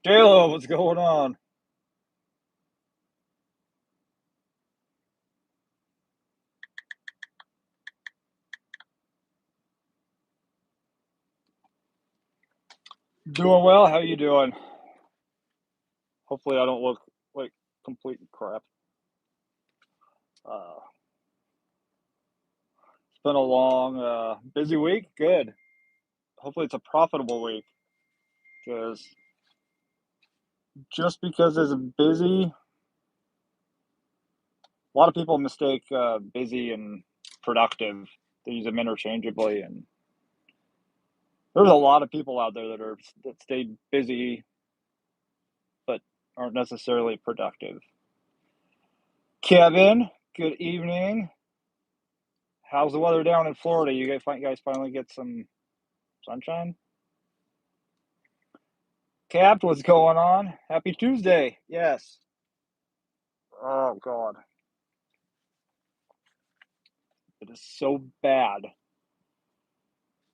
Taylor, what's going on? Doing well. How you doing? Hopefully, I don't look like complete crap. Uh, it's been a long, busy week. Good. Hopefully, it's a profitable week because just because it's busy, a lot of people mistake busy and productive. They use them interchangeably, and there's a lot of people out there that stay busy but aren't necessarily productive. Kevin, good evening. How's the weather down in Florida? You guys finally get some sunshine? Capped, what's going on? Happy Tuesday. Yes. Oh God. It is so bad.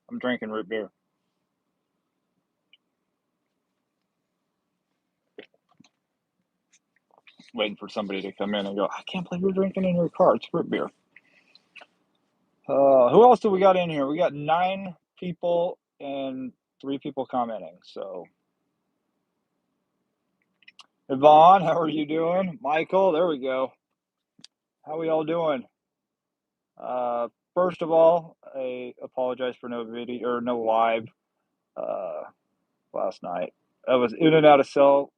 I'm drinking root beer. Waiting for somebody to come in and go, I can't believe you're drinking in your car. It's root beer. Who else do we got in here? We got 9 people and 3 people commenting. So Yvonne, how are you doing? Michael, there we go. How are we all doing? Uh, First of all, I apologize for no video or no live uh, last night. I was in and out of cell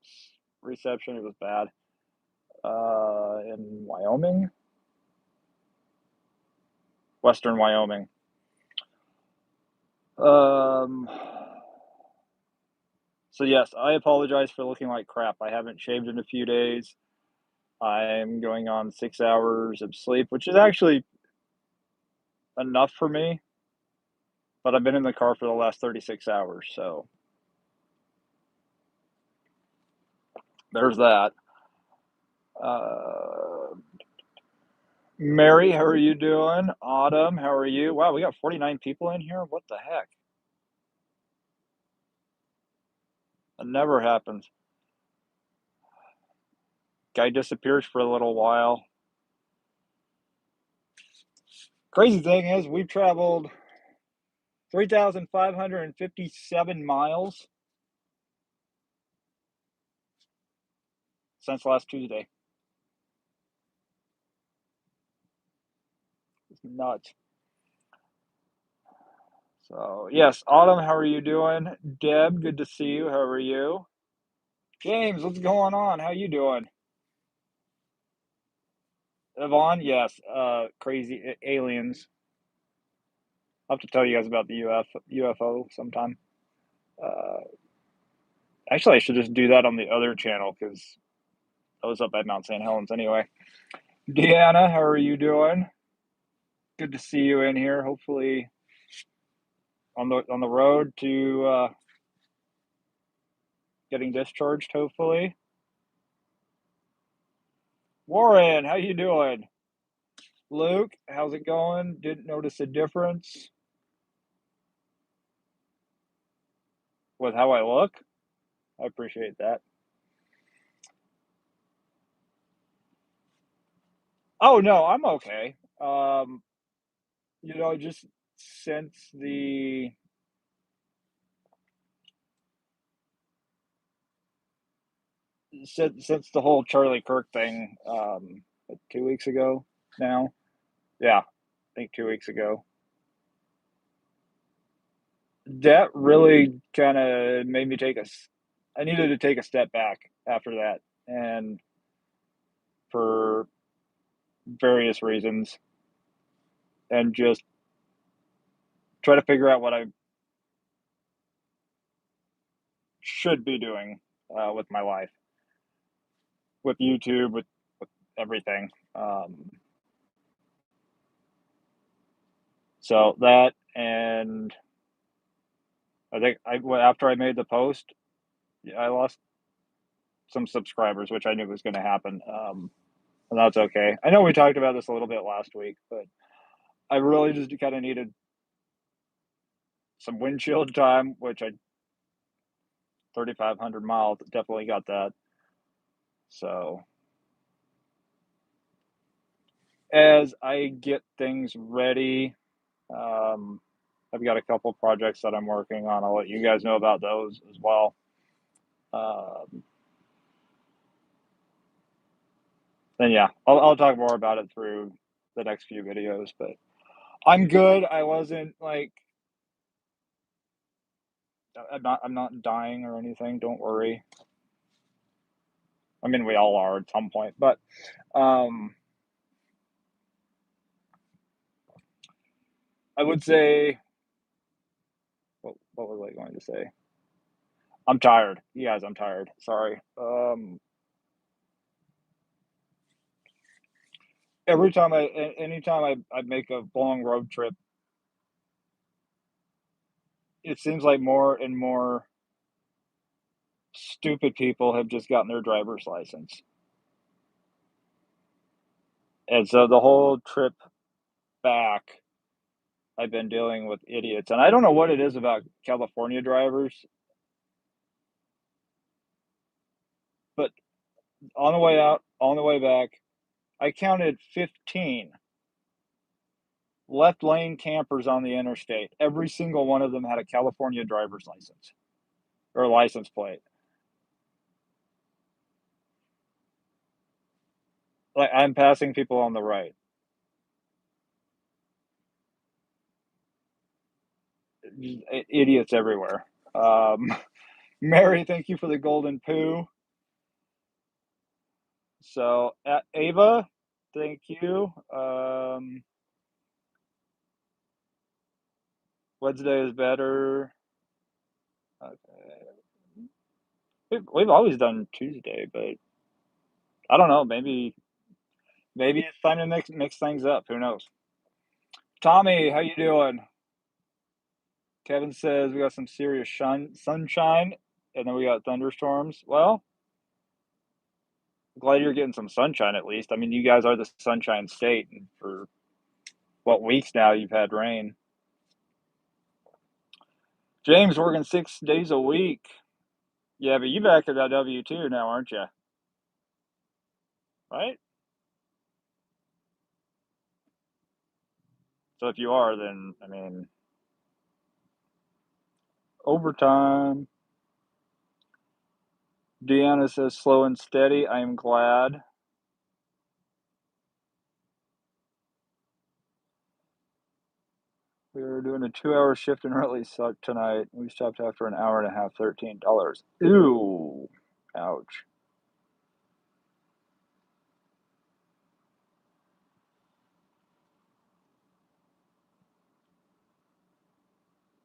reception. It was bad. In Wyoming, Western Wyoming. Um, so yes, I apologize for looking like crap. I haven't shaved in a few days. I'm going on 6 hours of sleep, which is actually enough for me. But I've been in the car for the last 36 hours, so there's that. Uh, Mary, how are you doing? Autumn, how are you? Wow, we got 49 people in here. What the heck? That never happens. Guy disappears for a little while. Crazy thing is, we've traveled 3,557 miles since last Tuesday. It's nuts. So, yes, Autumn, how are you doing? Deb, good to see you. How are you? James, what's going on? How you doing? Yvonne, yes, crazy aliens. I'll have to tell you guys about the UFO sometime. Uh, Actually, I should just do that on the other channel because I was up at Mount St. Helens anyway. Deanna, how are you doing? Good to see you in here. Hopefully, on the road to getting discharged. Hopefully, Warren, how you doing? Luke, how's it going? Didn't notice a difference with how I look. I appreciate that. Oh no, I'm okay. Just since the since the whole Charlie Kirk thing, 2 weeks ago now. Yeah, I think 2 weeks ago. That really kind of made me I needed to take a step back after that, and for various reasons, and just try to figure out what I should be doing with my life, with YouTube, with everything. So that, and I think after I made the post, I lost some subscribers, which I knew was going to happen. And that's okay. I know we talked about this a little bit last week, but I really just kind of needed some windshield time, which I 3,500 miles. Definitely got that. So as I get things ready, um, I've got a couple projects that I'm working on. I'll let you guys know about those as well. Um, and yeah, I'll talk more about it through the next few videos. But I'm good. I wasn't like I'm not dying or anything. Don't worry. I mean, we all are at some point, but um, I would say what was I going to say? I'm tired. You guys, I'm tired. Sorry. Every time anytime I make a long road trip, it seems like more and more stupid people have just gotten their driver's license. And so the whole trip back, I've been dealing with idiots. And I don't know what it is about California drivers, but on the way out, on the way back, I counted 15 left lane campers on the interstate. Every single one of them had a California driver's license or license plate. Like I'm passing people on the right. Idiots everywhere. Um, Mary, thank you for the golden poo. So, Ava, thank you. Wednesday is better. Okay. We've always done Tuesday, but I don't know. Maybe it's time to mix things up. Who knows? Tommy, how you doing? Kevin says we got some serious sunshine, and then we got thunderstorms. Well, glad you're getting some sunshine at least. I mean, you guys are the sunshine state, and for what weeks now you've had rain. James working 6 days a week. Yeah, but you back at that W-2 now, aren't you? Right? So if you are, then I mean, overtime. Deanna says slow and steady. I am glad. We were doing a 2-hour shift and really sucked tonight. We stopped after an hour and a half, $13. Ooh, ouch.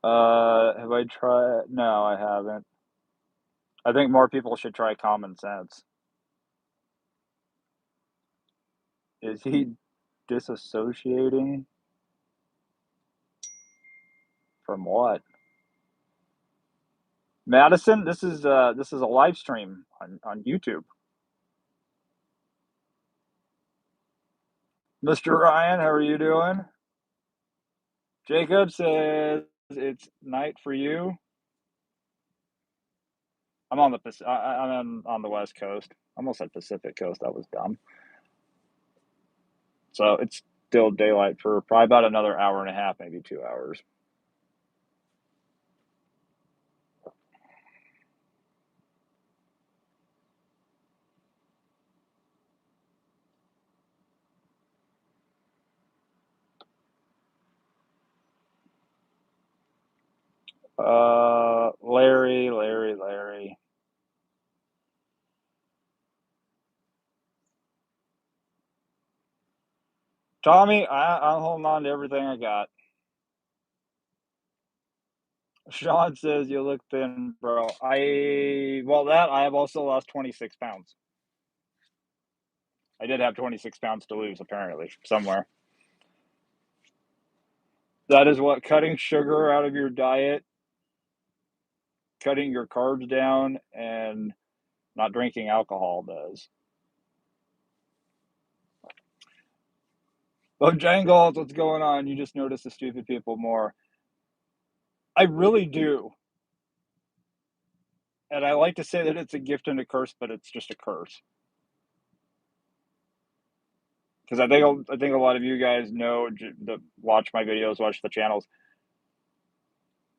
Have I tried? No, I haven't. I think more people should try common sense. Is he disassociating from what? Madison, this is a live stream on YouTube. Mr. Ryan, how are you doing? Jacob says it's night for you. I'm on I'm on the West Coast. I almost said Pacific Coast. That was dumb. So it's still daylight for probably about another hour and a half, maybe 2 hours. Larry. Tommy, I'm holding on to everything I got. Sean says you look thin, bro. I have also lost 26 pounds. I did have 26 pounds to lose, apparently, somewhere. That is what cutting sugar out of your diet, cutting your carbs down, and not drinking alcohol does. Bojangles, what's going on? You just notice the stupid people more. I really do. And I like to say that it's a gift and a curse, but it's just a curse. Because I think a lot of you guys know that watch my videos, watch the channels.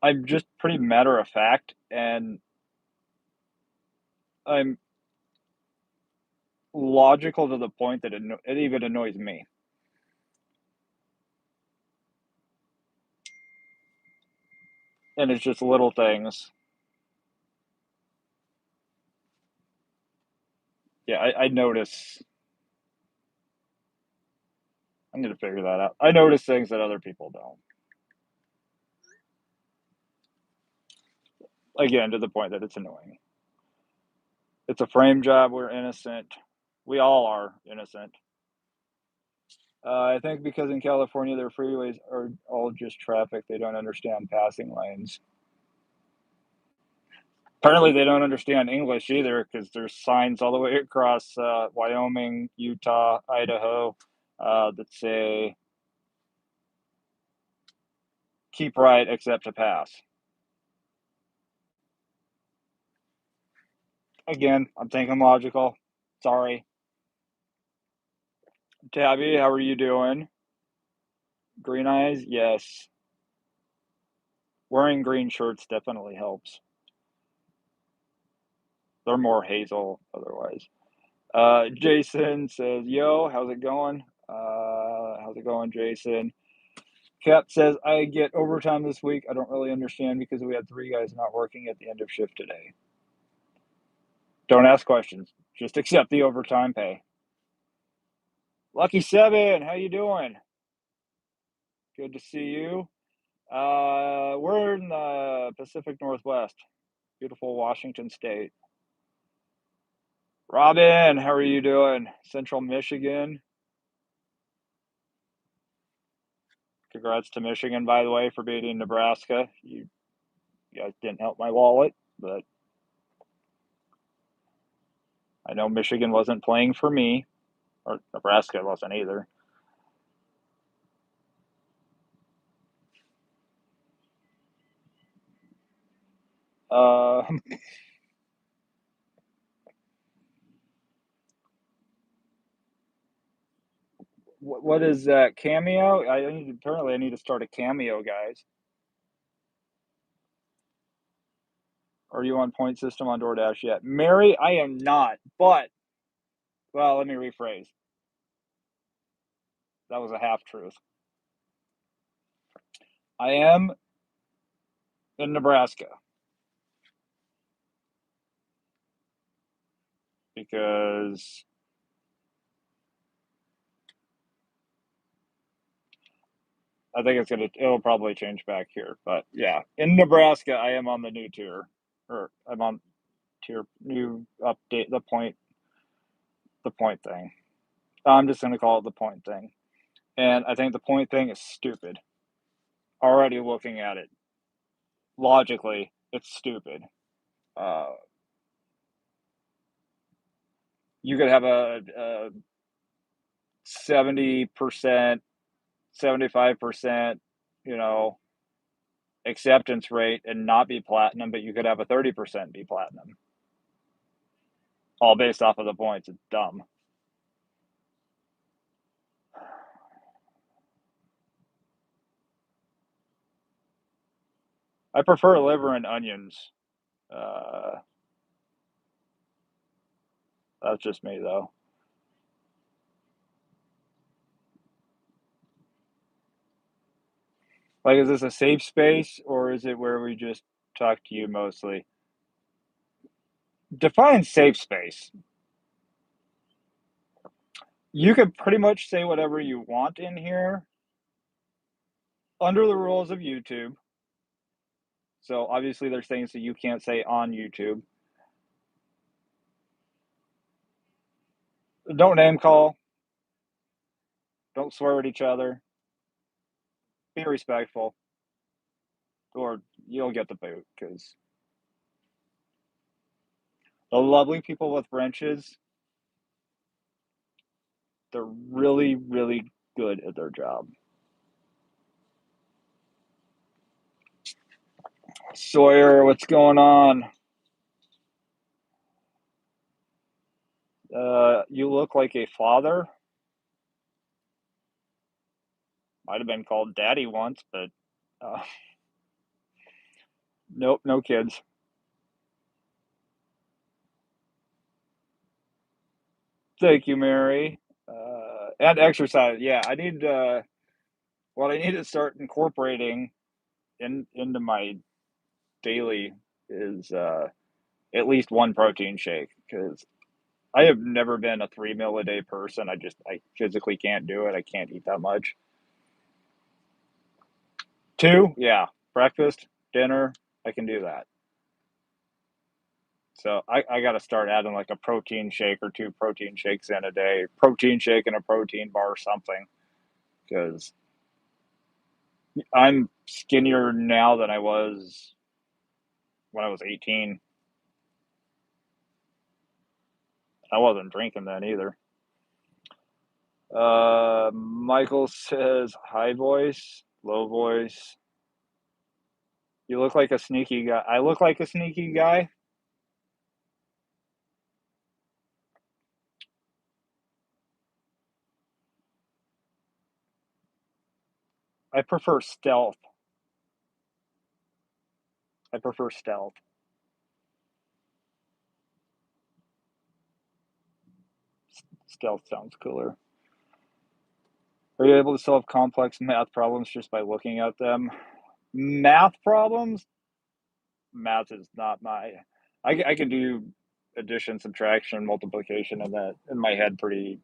I'm just pretty matter of fact, and I'm logical to the point that it even annoys me. And it's just little things. Yeah, I notice. I need to figure that out. I notice things that other people don't. Again, to the point that it's annoying. It's a frame job. We're innocent. We all are innocent. I think because in California, their freeways are all just traffic. They don't understand passing lanes. Apparently, they don't understand English either because there's signs all the way across Wyoming, Utah, Idaho that say keep right except to pass. Again, I'm thinking logical. Sorry. Tabby, how are you doing? Green eyes? Yes. Wearing green shirts definitely helps. They're more hazel otherwise. Jason says, yo, how's it going? How's it going, Jason? Cap says, I get overtime this week. I don't really understand because we had 3 guys not working at the end of shift today. Don't ask questions. Just accept the overtime pay. Lucky Seven, how you doing? Good to see you. We're in the Pacific Northwest. Beautiful Washington State. Robin, how are you doing? Central Michigan. Congrats to Michigan, by the way, for beating Nebraska. You guys didn't help my wallet, but I know Michigan wasn't playing for me, or Nebraska wasn't either. Uh, what is that Cameo? Apparently I need to start a Cameo, guys. Are you on point system on DoorDash yet? Mary, I am not, but well, let me rephrase. That was a half truth. I am in Nebraska because I think it'll probably change back here. But yeah, in Nebraska, I am on the new tier, or I'm on tier new update the point thing. I'm just gonna call it the point thing, and I think the point thing is stupid. Already looking at it logically, it's stupid. Uh, you could have a 70%, 75%, you know, acceptance rate and not be platinum, but you could have a 30% be platinum, all based off of the points. It's dumb. I prefer liver and onions. Uh, that's just me, though. Like, is this a safe space or is it where we just talk to you mostly? Define safe space. You could pretty much say whatever you want in here under the rules of YouTube. So obviously, there's things that you can't say on YouTube. Don't name call. Don't swear at each other. Be respectful, or you'll get the boot because the lovely people with wrenches, they're really, really good at their job. Sawyer, what's going on? You look like a father. Might have been called daddy once, but uh, nope, no kids. Thank you, Mary. And exercise. Yeah, I need what I need to start incorporating into my daily is at least one protein shake because I have never been a 3 meal a day person. I physically can't do it. I can't eat that much. Two, yeah, breakfast, dinner, I can do that. So I got to start adding like a protein shake or two protein shakes in a day, protein shake and a protein bar or something. Because I'm skinnier now than I was when I was 18. I wasn't drinking then either. Michael says high voice, low voice. You look like a sneaky guy. I look like a sneaky guy. I prefer stealth. I prefer stealth. Stealth sounds cooler. Are you able to solve complex math problems just by looking at them? Math problems? Math is not my. I can do addition, subtraction, multiplication, and that in my head pretty.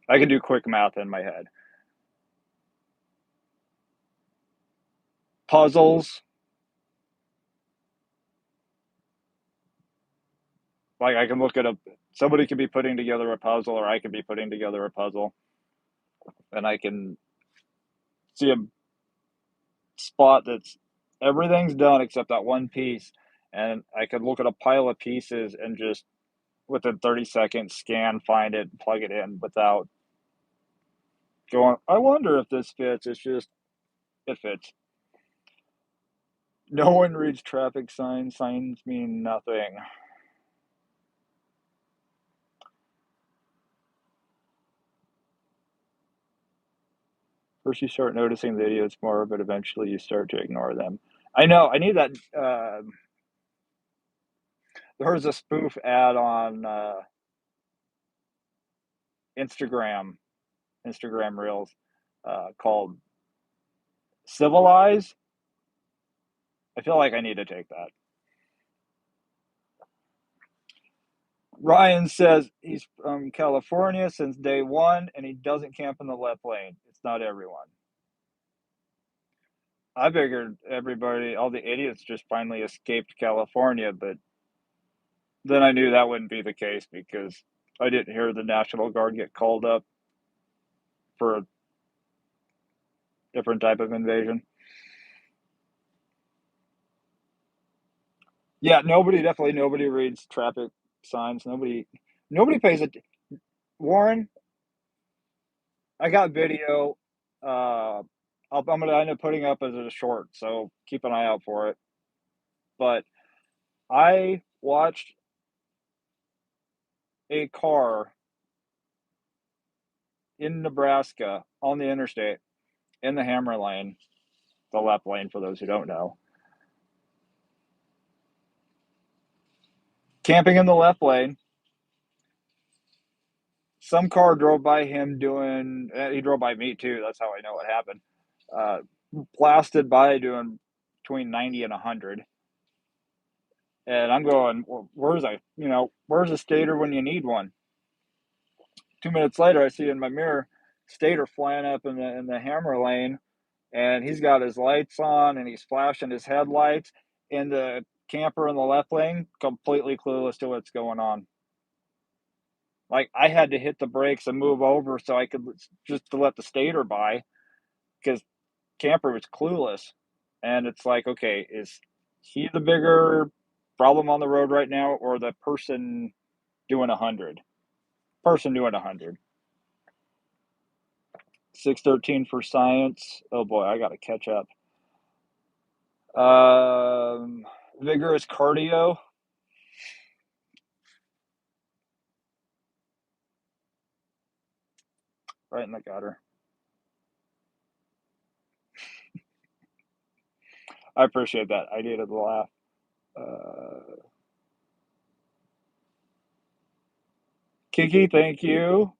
I can do quick math in my head. Puzzles, like I can look at a. Somebody could be putting together a puzzle, or I could be putting together a puzzle, and I can see a spot that's everything's done except that one piece, and I could look at a pile of pieces and just within 30 seconds scan, find it, plug it in without going, I wonder if this fits. It's just, it fits. No one reads traffic signs. Signs mean nothing. First, you start noticing the idiots more, but eventually you start to ignore them. I know. I need that. There was a spoof ad on Instagram, Instagram Reels, called Civilize. I feel like I need to take that. Ryan says he's from California since day one and he doesn't camp in the left lane. It's not everyone. I figured everybody, all the idiots just finally escaped California, but then I knew that wouldn't be the case because I didn't hear the National Guard get called up for a different type of invasion. Yeah, definitely nobody reads traffic signs. Nobody pays it. Warren, I got video. I'm gonna end up putting up as a short, so keep an eye out for it. But I watched a car in Nebraska on the interstate in the hammer lane, the left lane for those who don't know. Camping in the left lane, some car drove by him doing, he drove by me too. That's how I know what happened. Uh, Blasted by doing between 90 and 100. And I'm going, well, where's a stator when you need one? 2 minutes later, I see in my mirror, stator flying up in the hammer lane, and he's got his lights on and he's flashing his headlights. And the camper in the left lane, completely clueless to what's going on. Like I had to hit the brakes and move over so I could just to let the stator by because camper was clueless. And it's like, okay, is he the bigger problem on the road right now, or the person doing 100? Person doing 100. 613 for science. Oh boy, I got to catch up. Vigorous cardio. right in the gutter. I appreciate that. I needed the laugh. Kiki, thank you.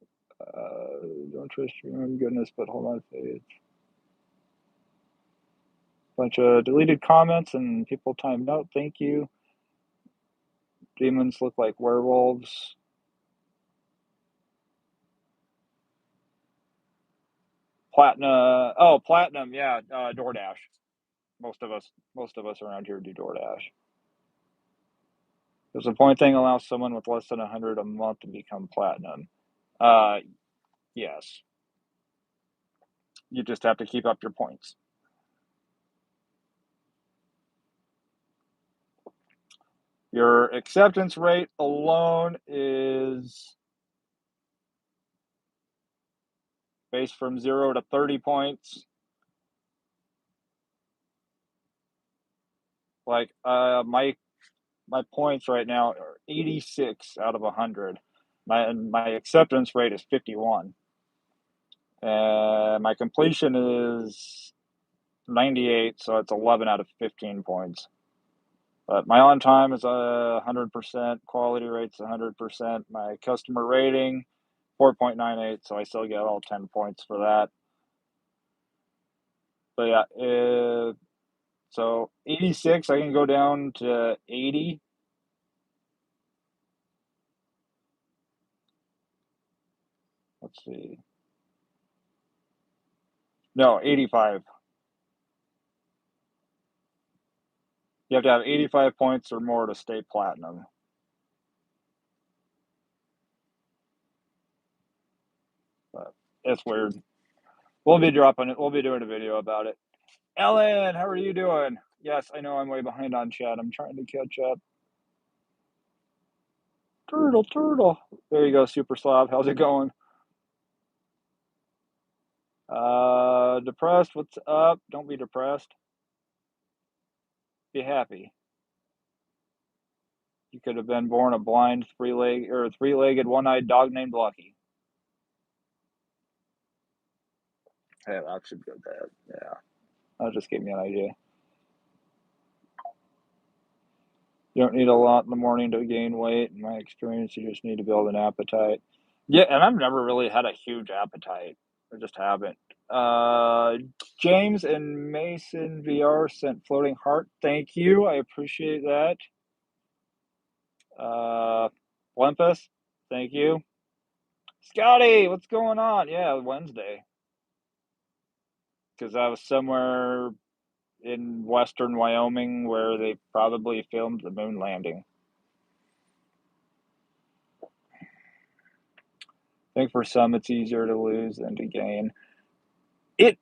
Don't trust your own goodness, but hold on, it's bunch of deleted comments and people timed out. Thank you. Demons look like werewolves. Platinum, yeah, DoorDash. Most of us around here do DoorDash. Does the point thing allow someone with less than 100 a month to become platinum? Uh, yes. You just have to keep up your points. Your acceptance rate alone is based from 0 to 30 points. Like my points right now are 86 out of 100. My acceptance rate is 51. And my completion is 98, so it's 11 out of 15 points. But my on time is 100%, quality rate's 100%, my customer rating 4.98, so I still get all 10 points for that. But yeah, so 86, I can go down to 80. Let's see. No, 85. You have to have 85 points or more to stay platinum. But it's weird. We'll be dropping it. We'll be doing a video about it. Ellen, how are you doing? Yes, I know I'm way behind on chat. I'm trying to catch up. Turtle. There you go, Super Slob. How's it going? Depressed. What's up? Don't be depressed. Be happy. You could have been born a blind, three-legged, one-eyed dog named Lucky. Hey, that should go bad. Yeah, that just gave me an idea. You don't need a lot in the morning to gain weight. In my experience, you just need to build an appetite. Yeah, and I've never really had a huge appetite. I just haven't. Uh, James and Mason VR sent floating heart. Thank you. I appreciate that. Olympus, thank you. Scotty, what's going on? Yeah, Wednesday. Because I was somewhere in western Wyoming where they probably filmed the moon landing. I think for some it's easier to lose than to gain. It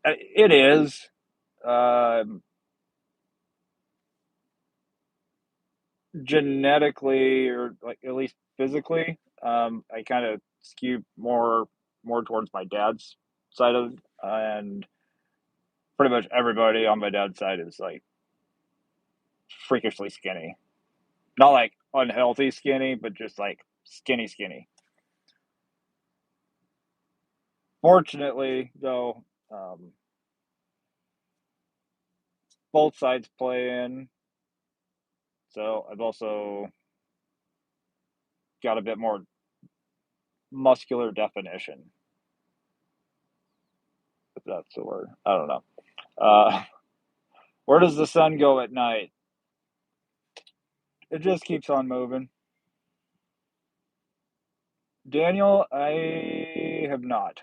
is. Genetically, or like at least physically, I kind of skew more towards my dad's side of, and pretty much everybody on my dad's side is like freakishly skinny. Not like unhealthy skinny, but just like skinny. Fortunately, though, both sides play in, so I've also got a bit more muscular definition, if that's the word. I don't know. Uh, where does the sun go at night? It just keeps on moving. Daniel, I have not.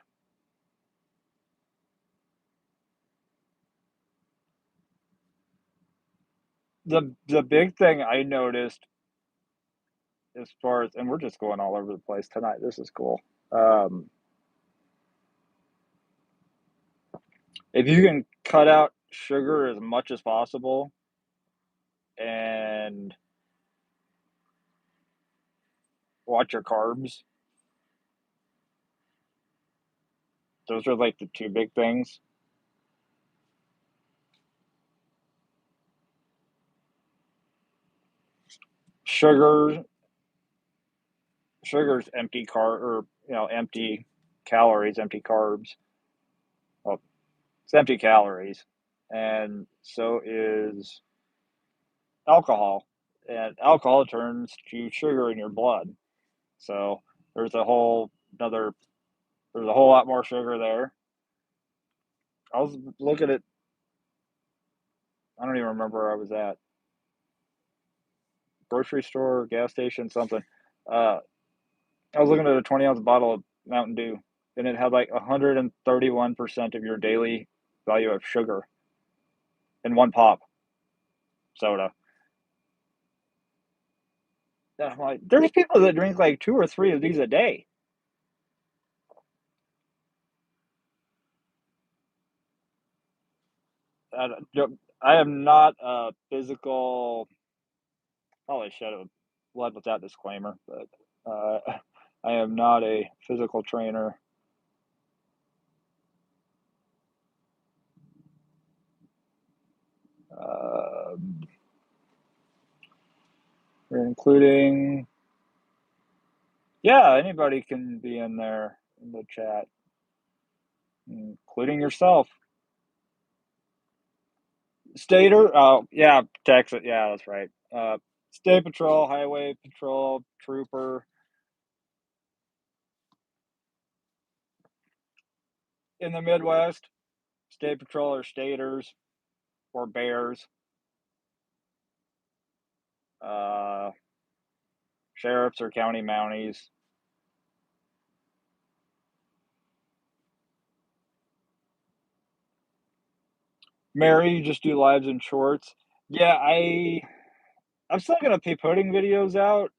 The big thing I noticed as far as, and we're just going all over the place tonight. This is cool. If you can cut out sugar as much as possible and watch your carbs, those are like the two big things. Sugar, sugar's empty car or empty. calories, empty carbs. Well, it's empty calories, and so is alcohol. And alcohol turns to sugar in your blood. So there's a whole another there's a whole lot more sugar there. I was looking at I don't even remember where I was at. Grocery store, gas station, something. Uh, I was looking at a 20-ounce bottle of Mountain Dew, and it had like 131% of your daily value of sugar in one pop soda. And I'm like, there's people that drink like 2 or 3 of these a day. I, I am not a physical. Probably should have led with that disclaimer, but I am not a physical trainer. Uh, we're including, yeah, anybody can be in there in the chat, including yourself. Stater, oh yeah, Texas, yeah, that's right. State Patrol, Highway Patrol, Trooper. In the Midwest, State Patrol are staters or bears. Uh, Sheriffs are county mounties. Mary, you just do lives and shorts. Yeah, I'm still gonna be putting videos out.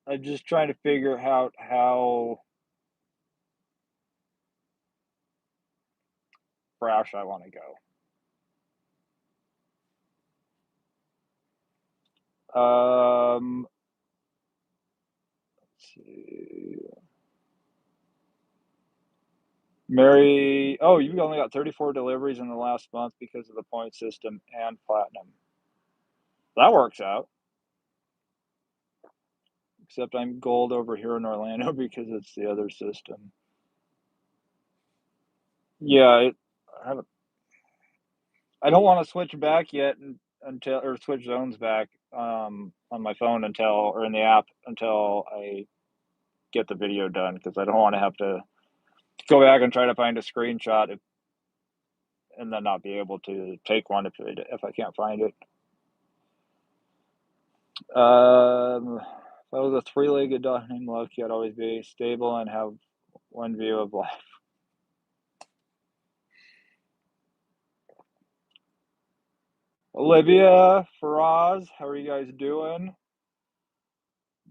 I'm just trying to figure out how brash I want to go. Let's see. Mary, oh, you only got 34 deliveries in the last month because of the point system and platinum. That works out. Except I'm gold over here in Orlando because it's the other system. Yeah, I don't want to switch back yet until or switch zones back on my phone until or in the app until I get the video done because I don't want to have to go back and try to find a screenshot and then not be able to take one if I can't find it. If I was a three-legged dog named Lucky, I'd always be stable and have one view of life. Olivia, Faraz, how are you guys doing?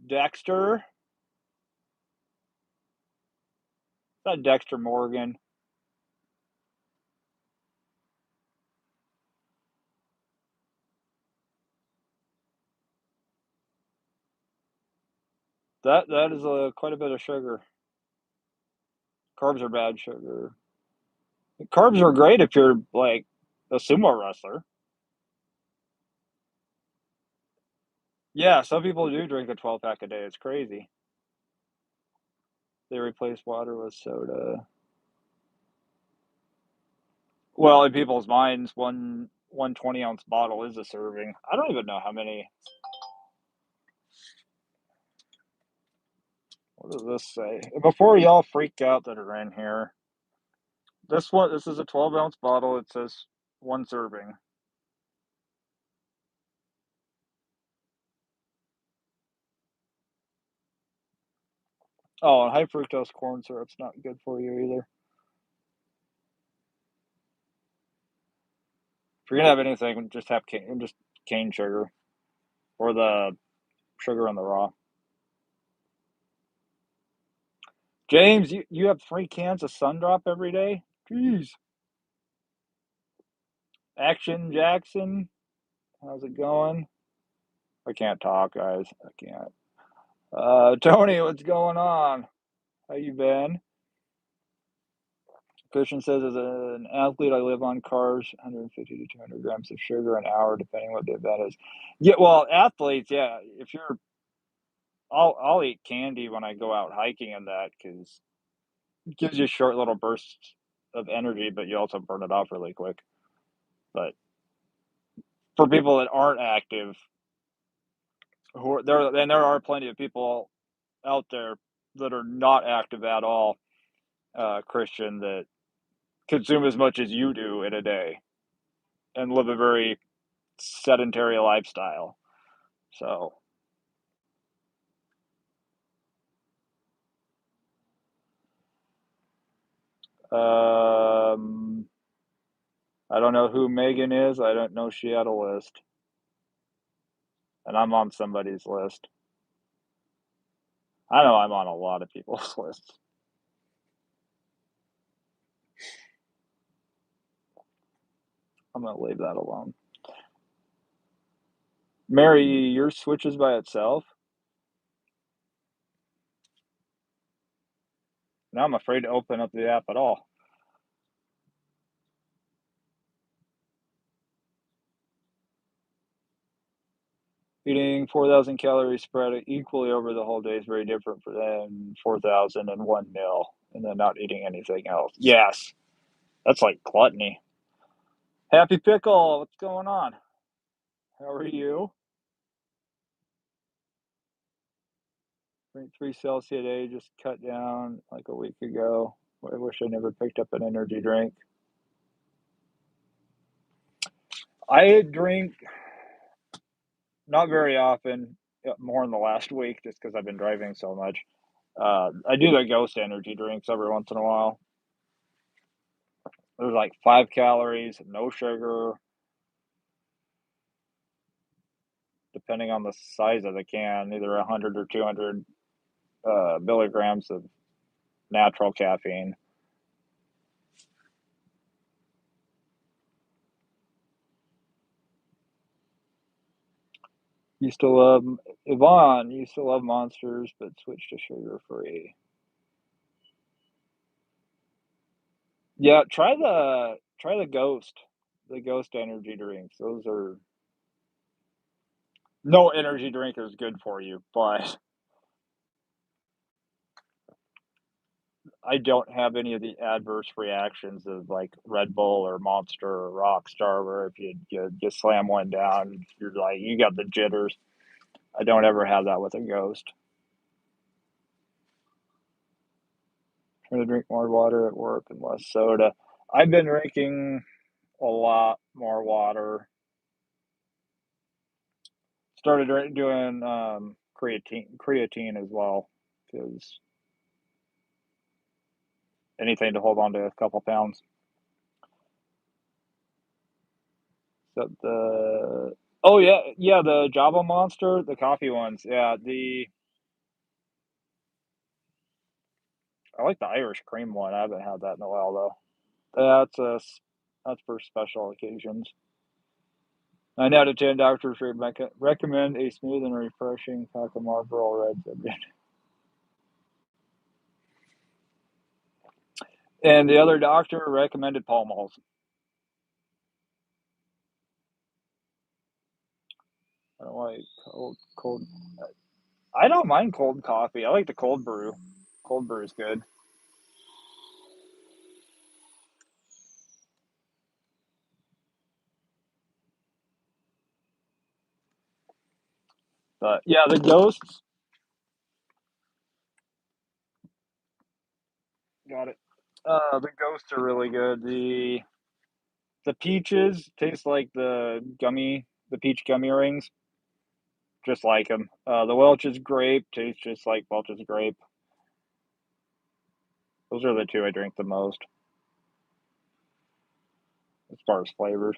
Dexter, is that Dexter Morgan? That is quite a bit of sugar. Carbs are bad sugar. Carbs are great if you're like a sumo wrestler. Yeah, some people do drink a 12 pack a day. It's crazy. They replace water with soda. Well, in people's minds, one 20-ounce bottle is a serving. I don't even know how many. What does this say? Before y'all freak out that are in here, this is a 12-ounce bottle. It says one serving. Oh, and high fructose corn syrup's not good for you either. If you're gonna have anything, just cane sugar or the sugar in the raw. James, you have 3 cans of Sun Drop every day? Jeez. Action Jackson, how's it going? I can't talk, guys. I can't. Tony, what's going on? How you been? Christian says, as an athlete, I live on carbs, 150 to 200 grams of sugar an hour, depending what the event is. Yeah, well, athletes, yeah. If you're I'll eat candy when I go out hiking and that because it gives you short little bursts of energy, but you also burn it off really quick. But for people that aren't active, who are there, and there are plenty of people out there that are not active at all, Christian, that consume as much as you do in a day and live a very sedentary lifestyle. So, um, I don't know who Megan is. I don't know she had a list, and I'm on somebody's list. I know I'm on a lot of people's lists. I'm gonna leave that alone. Mary, yours switches by itself. Now I'm afraid to open up the app at all. Eating 4,000 calories spread equally over the whole day is very different than 4,000 and 1 meal, and then not eating anything else. Yes, that's like gluttony. Happy Pickle, what's going on? How are you? Drink 3 Celsius a day, just cut down like a week ago. I wish I never picked up an energy drink. I drink not very often, more in the last week just because I've been driving so much. I do the Ghost energy drinks every once in a while. There's like 5 calories, no sugar, depending on the size of the can, either 100 or 200 milligrams of natural caffeine. Used to love Yvonne. Used to love monsters, but switched to sugar free. Yeah, try the Ghost energy drinks. Those are no energy drink is good for you, but I don't have any of the adverse reactions of like Red Bull or Monster or Rockstar, where if you slam one down, you're like you got the jitters. I don't ever have that with a Ghost. Trying to drink more water at work and less soda. I've been drinking a lot more water. Started doing creatine as well because anything to hold on to a couple pounds. Except the oh yeah the Java Monster, the coffee ones. Yeah, the I like the Irish cream one. I haven't had that in a while though. That's for special occasions. 9 out of 10 doctors recommend a smooth and refreshing pack of Marlboro Reds every day. And the other doctor recommended Pall Malls. I don't like cold. I don't mind cold coffee. I like the cold brew. Cold brew is good. But yeah, the ghosts. Got it. The ghosts are really good. The peaches taste like the peach gummy rings, just like them. The Welch's grape tastes just like Welch's grape. Those are the two I drink the most as far as flavors.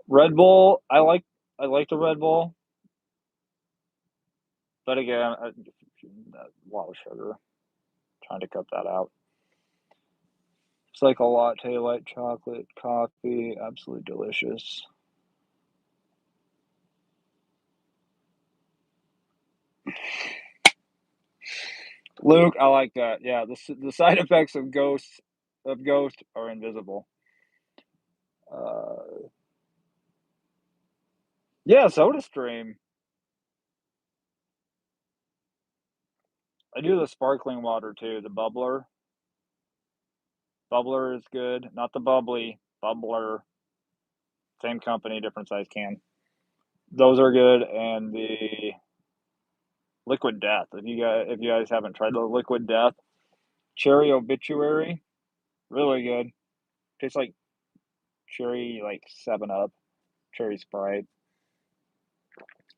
Red Bull, I like the Red Bull, but again, a lot of sugar. Trying to cut that out. It's like a latte, light chocolate, coffee, absolutely delicious. Luke, I like that. Yeah, the side effects of Ghost are invisible. Uh, yeah, SodaStream. I do the sparkling water too, the bubbler. Bubbler is good, not the bubbly, bubbler. Same company, different size can. Those are good, and the Liquid Death. If you guys haven't tried the Liquid Death, Cherry Obituary, really good. Tastes like cherry, like 7 Up, cherry Sprite.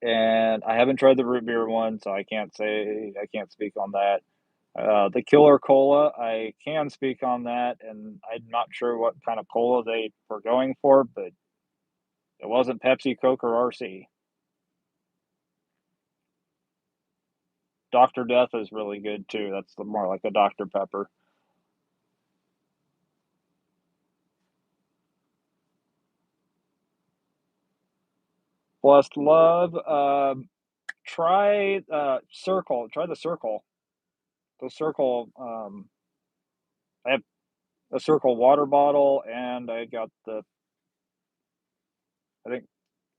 And I haven't tried the root beer one, so I can't speak on that. The Killer Cola, I can speak on that, and I'm not sure what kind of cola they were going for, but it wasn't Pepsi, Coke, or RC. Dr. Death is really good too. That's more like a Dr. Pepper. Blessed Love. Try Circle. Try the Circle. The Circle. I have a Circle water bottle, and I got the, I think,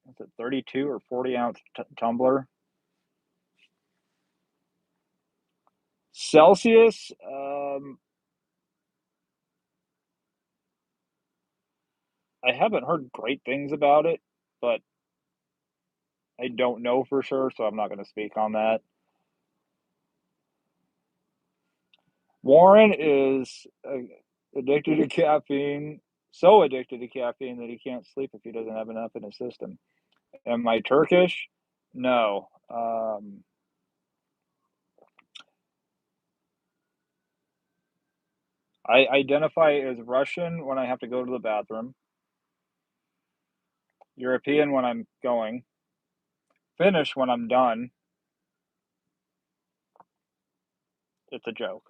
is it 32 or 40 ounce tumbler. Celsius. I haven't heard great things about it, but I don't know for sure, so I'm not going to speak on that. Warren is addicted to caffeine, so addicted to caffeine that he can't sleep if he doesn't have enough in his system. Am I Turkish? No. I identify as Russian when I have to go to the bathroom, European when I'm going, Finnish when I'm done. It's a joke.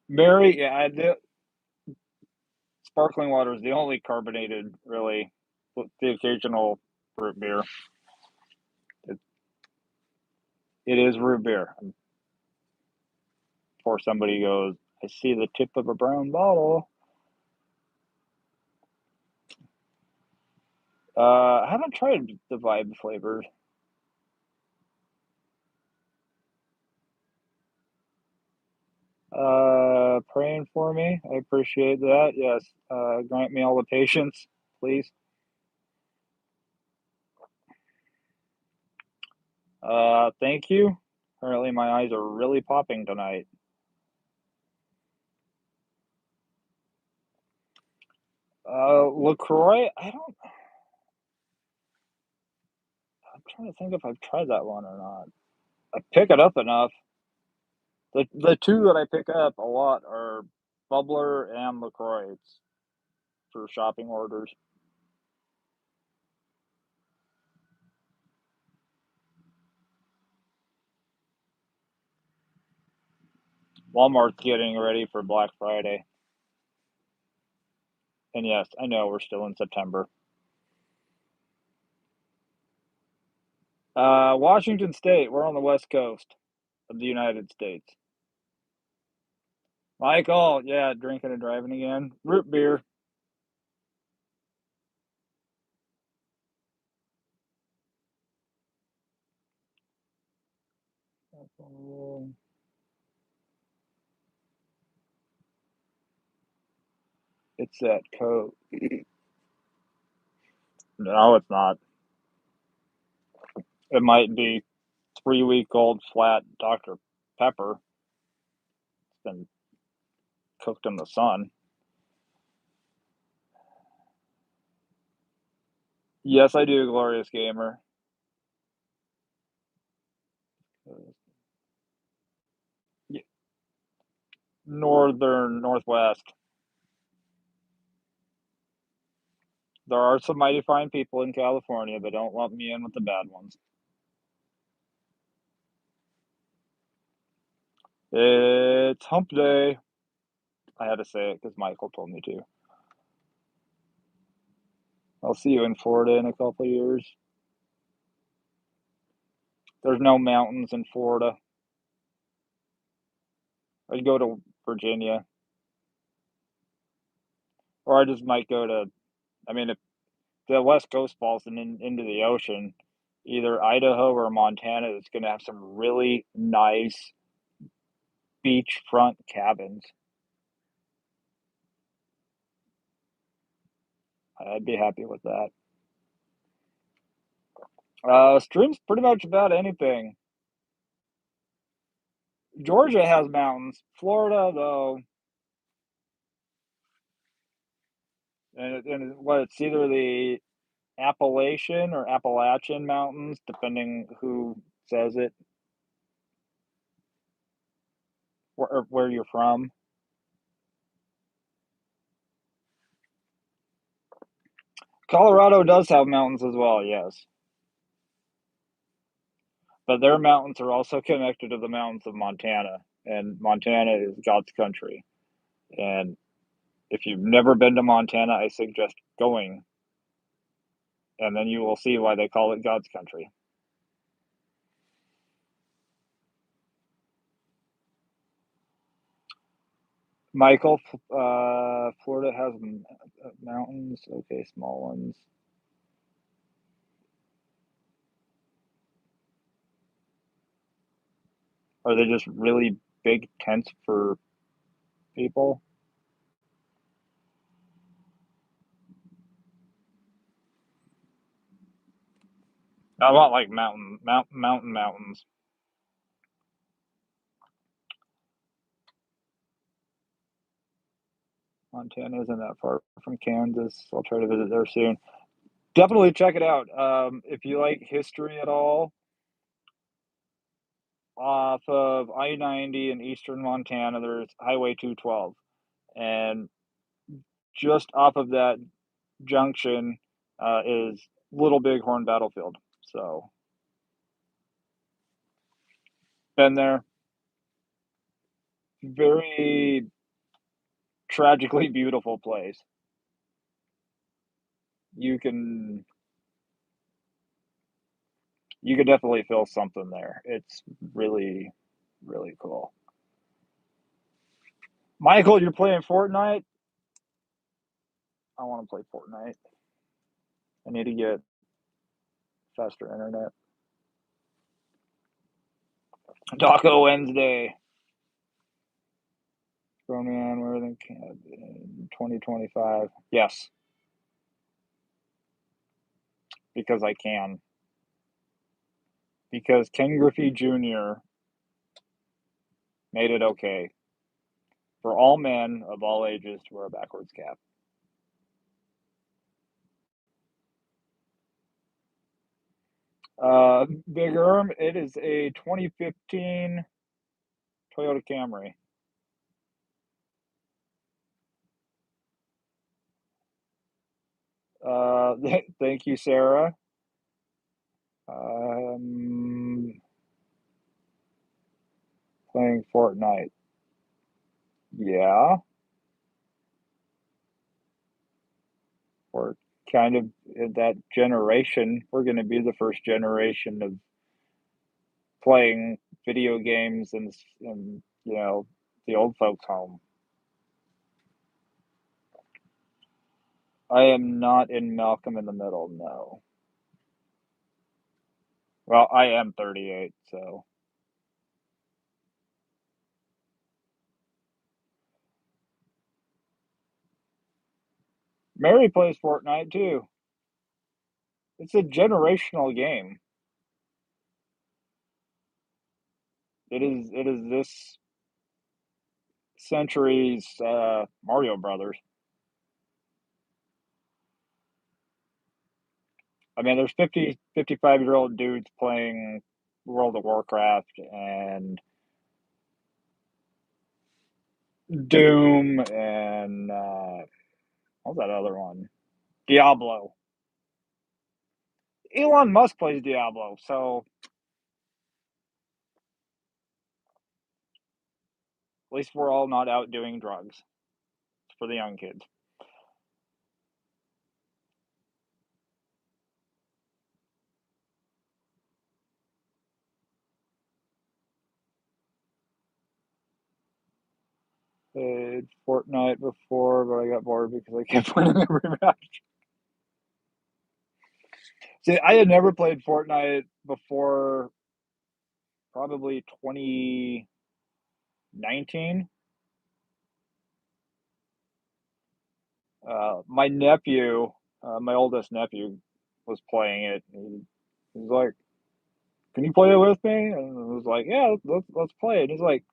Mary, yeah, the sparkling water is the only carbonated, really, with the occasional root beer. It, it is root beer. Before somebody goes, I see the tip of a brown bottle. I haven't tried the Vibe flavors. Praying for me. I appreciate that. Yes. Grant me all the patience, please. Thank you. Apparently, my eyes are really popping tonight. LaCroix. I'm trying to think if I've tried that one or not. I pick it up enough. The two that I pick up a lot are Bubbler and LaCroix for shopping orders. Walmart's getting ready for Black Friday. And yes, I know we're still in September. Washington State, we're on the West Coast of the United States. Michael, yeah, drinking and driving again. Root beer. It's that Coke. No, it's not. It might be 3 week old flat Dr. Pepper. It's been cooked in the sun. Yes, I do, Glorious Gamer. Northern, Northwest. There are some mighty fine people in California, but don't lump me in with the bad ones. It's hump day. I had to say it because Michael told me to. I'll see you in Florida in a couple of years. There's no mountains in Florida. I'd go to Virginia, or I just might go to. I mean, if the West Coast falls into the ocean, either Idaho or Montana that's gonna have some really nice beachfront cabins. I'd be happy with that. Streams pretty much about anything. Georgia has mountains. Florida, though, and what it's either the Appalachian or Appalachian Mountains, depending who says it, or where you're from. Colorado does have mountains as well, yes. But their mountains are also connected to the mountains of Montana, and Montana is God's country. And if you've never been to Montana, I suggest going, and then you will see why they call it God's country. Michael, Florida has mountains. Okay, small ones. Are they just really big tents for people? I want like mountains. Montana isn't that far from Kansas. I'll try to visit there soon. Definitely check it out. If you like history at all, off of I-90 in eastern Montana, there's Highway 212, and just off of that junction is Little Bighorn Battlefield. So, been there. Very tragically beautiful place. You can you could definitely feel something there. It's really, really cool. Michael, you're playing Fortnite? I want to play Fortnite. I need to get faster internet. Taco Wednesday. Throw me on where in 2025. Yes, because I can. Because Ken Griffey Jr. made it okay for all men of all ages to wear a backwards cap. Big Erm, it is a 2015 Toyota Camry. Thank you, Sarah. Um, Playing Fortnite. Yeah, we're kind of in that generation. We're going to be the first generation of playing video games and the old folks' home. I am not in Malcolm in the Middle, no. Well, I am 38, so Mary plays Fortnite too. It's a generational game. It is this century's Mario Brothers. I mean, there's 55-year-old dudes playing World of Warcraft and Doom and what's that other one? Diablo. Elon Musk plays Diablo, so at least we're all not out doing drugs. It's for the young kids. Played Fortnite before, but I got bored because I kept winning every match. See, I had never played Fortnite before probably 2019. My nephew, my oldest nephew, was playing it. He was like, "Can you play it with me?" And I was like, "Yeah, let's play it." He's like,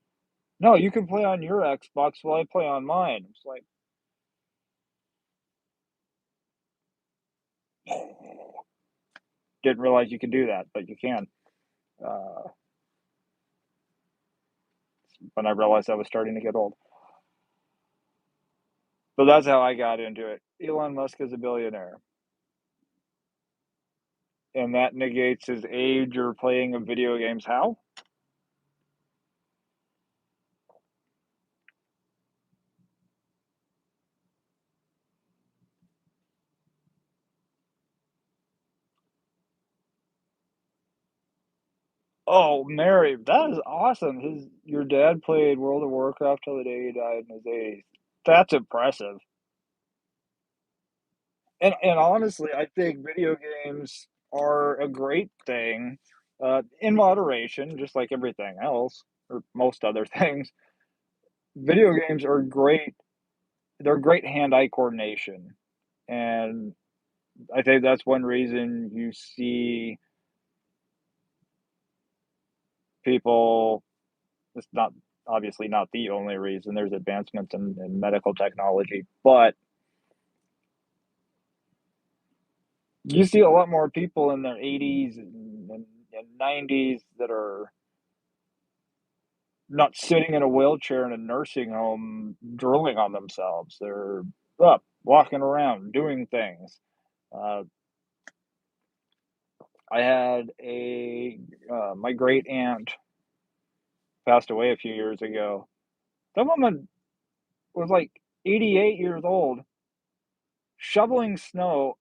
"No, you can play on your Xbox while I play on mine." It's like, didn't realize you could do that, but you can. Uh, when I realized I was starting to get old. So that's how I got into it. Elon Musk is a billionaire, and that negates his age or playing of video games. How? Oh, Mary, that is awesome. Your dad played World of Warcraft till the day he died in his 80s. That's impressive. And honestly, I think video games are a great thing, in moderation, just like everything else, or most other things. Video games are great. They're great hand-eye coordination, and I think that's one reason you see people. It's not obviously not the only reason. There's advancements in medical technology, but you see a lot more people in their 80s and 90s that are not sitting in a wheelchair in a nursing home drooling on themselves. They're up, walking around, doing things. Uh, I had my great aunt passed away a few years ago. That woman was like 88 years old, shoveling snow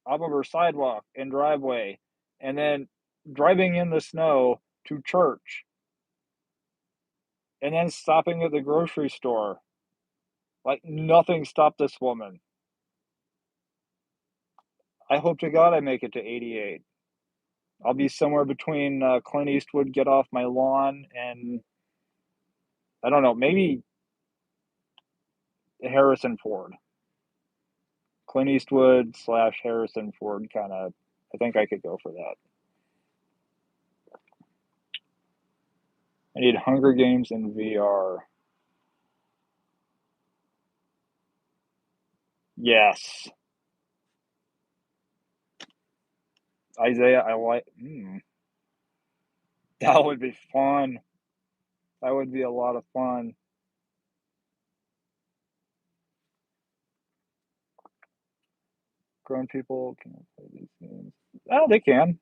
off of her sidewalk and driveway, and then driving in the snow to church, and then stopping at the grocery store. Like nothing stopped this woman. I hope to God I make it to 88. I'll be somewhere between Clint Eastwood, Get Off My Lawn, and I don't know, maybe Harrison Ford. Clint Eastwood slash Harrison Ford kind of. I think I could go for that. I need Hunger Games in VR. Yes, Isaiah. I like. That would be fun. That would be a lot of fun. Grown people can play these games. Oh, they can.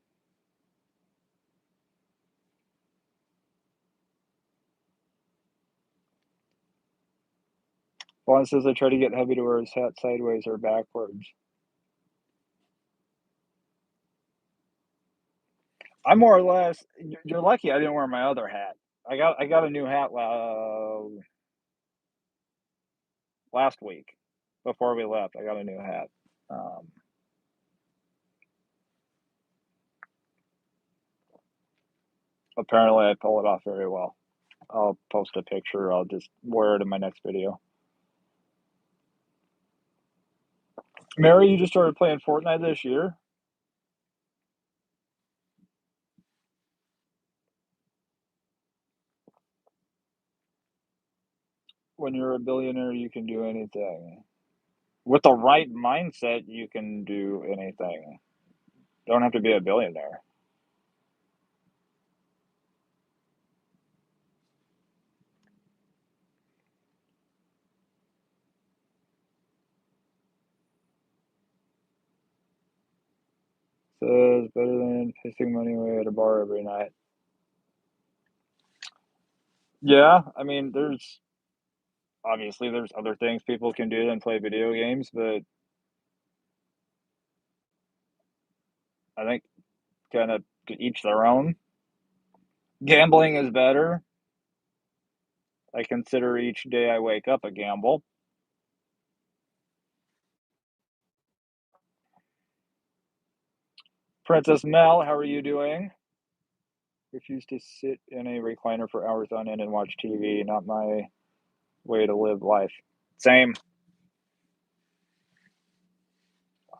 Vaughn says I try to get Heavy to wear his hat sideways or backwards. I more or less. You're lucky I didn't wear my other hat. I got a new hat last week before we left. I got a new hat. Um, apparently, I pull it off very well. I'll post a picture. I'll just wear it in my next video. Mary, you just started playing Fortnite this year. When you're a billionaire, you can do anything. With the right mindset, you can do anything. Don't have to be a billionaire. Says better than pissing money away at a bar every night. Yeah, I mean, there's other things people can do than play video games, but I think kind of to each their own. Gambling is better. I consider each day I wake up a gamble. Princess Mel, how are you doing? Refuse to sit in a recliner for hours on end and watch TV. Not my way to live life. Same.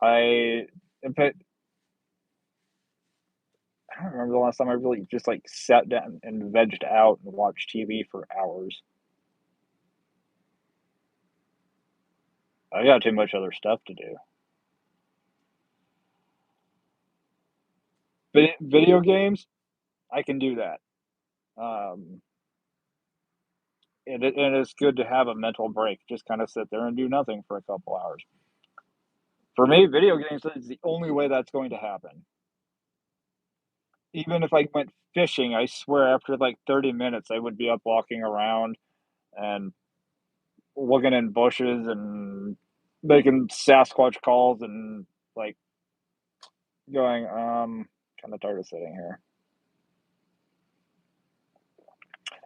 I, in fact, I don't remember the last time I really just like sat down and vegged out and watched TV for hours. I got too much other stuff to do. Video games, I can do that. Um, and it's good to have a mental break. Just kind of sit there and do nothing for a couple hours. For me, video games is the only way that's going to happen. Even if I went fishing, I swear after like 30 minutes, I would be up walking around and looking in bushes and making Sasquatch calls and like going, kind of tired of sitting here.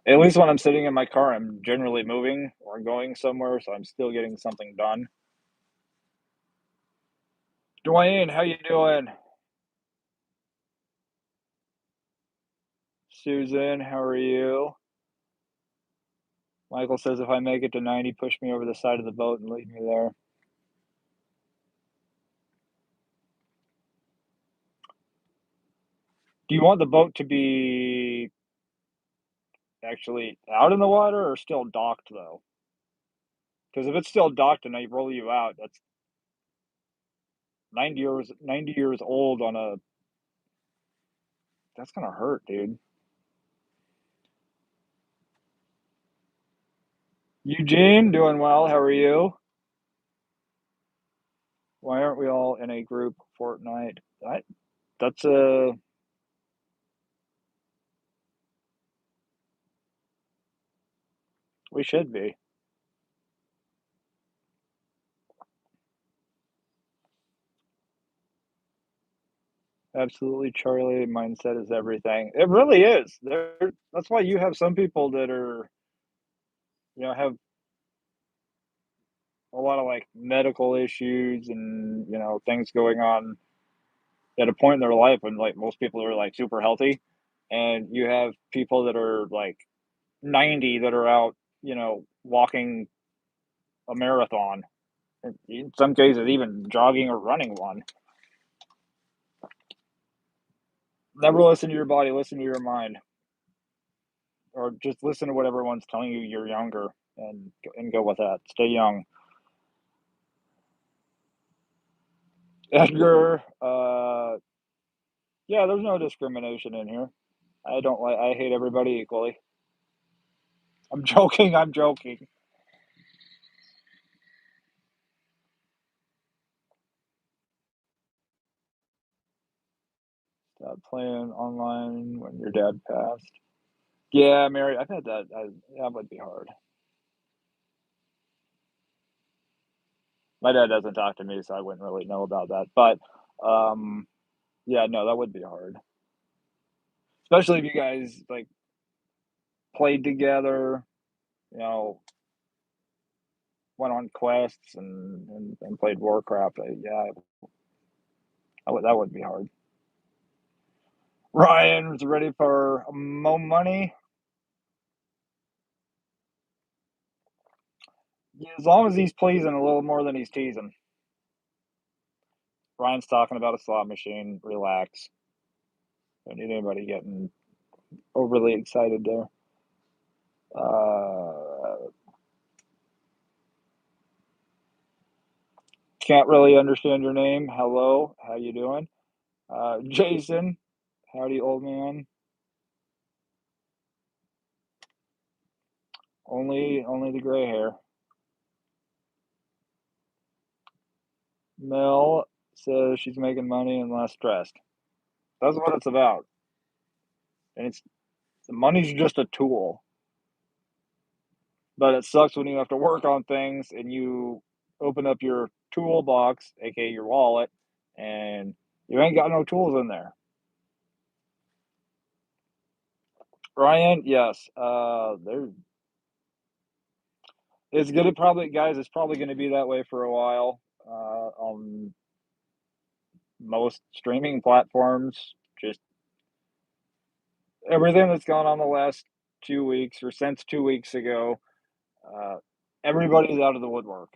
At least when I'm sitting in my car, I'm generally moving or going somewhere, so I'm still getting something done. Dwayne, how you doing? Susan, how are you? Michael says if I make it to 90, push me over the side of the boat and leave me there. Do you want the boat to be actually out in the water or still docked though? Because if it's still docked and I roll you out, that's 90 years old on a that's gonna hurt, dude. Eugene, doing well. How are you? Why aren't we all in a group Fortnite? That's a we should be. Absolutely, Charlie. Mindset is everything. It really is. That's why you have some people that are, have a lot of like medical issues and things going on at a point in their life when like most people are like super healthy, and you have people that are like 90 that are out, walking a marathon. In some cases, even jogging or running one. Never listen to your body. Listen to your mind, or just listen to what everyone's telling you. You're younger, and go with that. Stay young. Edgar, yeah, there's no discrimination in here. I don't like. I hate everybody equally. I'm joking. I'm joking. Stop playing online when your dad passed. Yeah, Mary, I've had that. That would be hard. My dad doesn't talk to me, so I wouldn't really know about that. But um, yeah, no, that would be hard. Especially if you guys like played together, you know, went on quests and played Warcraft. Yeah, that would be hard. Ryan's ready for mo money. Yeah, as long as he's pleasing a little more than he's teasing. Ryan's talking about a slot machine. Relax. Don't need anybody getting overly excited there. Uh, can't really understand your name. Hello, how you doing? Jason, howdy, old man. Only the gray hair. Mel says she's making money and less stressed. That's what it's about. And it's the money's just a tool, but it sucks when you have to work on things and you open up your toolbox, aka your wallet, and you ain't got no tools in there. Ryan, yes, there. It's gonna probably, guys. It's probably gonna be that way for a while. most streaming platforms, just everything that's gone on the last 2 weeks or since 2 weeks ago, uh, everybody's out of the woodwork.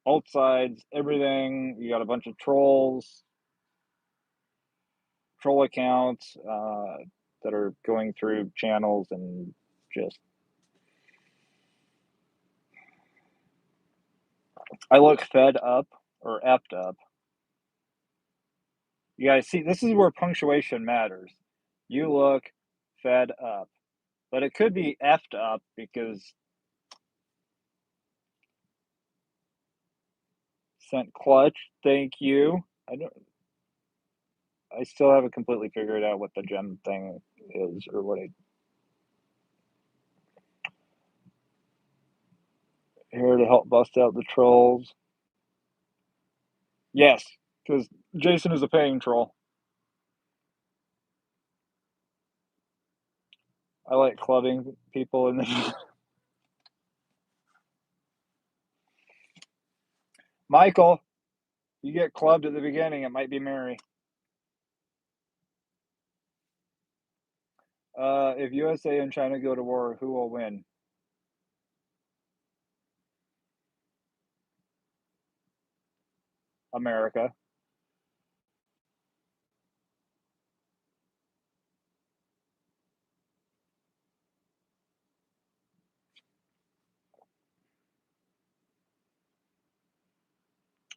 Both sides, everything. You got a bunch of troll accounts, that are going through channels and just I look fed up or effed up. You guys see, this is where punctuation matters. You look fed up, but it could be effed up because sent clutch. Thank you. I still haven't completely figured out what the gem thing is or what I here to help bust out the trolls. Yes, because Jason is a paying troll. I like clubbing people in the Michael, you get clubbed at the beginning, it might be Mary. If USA and China go to war, who will win? America.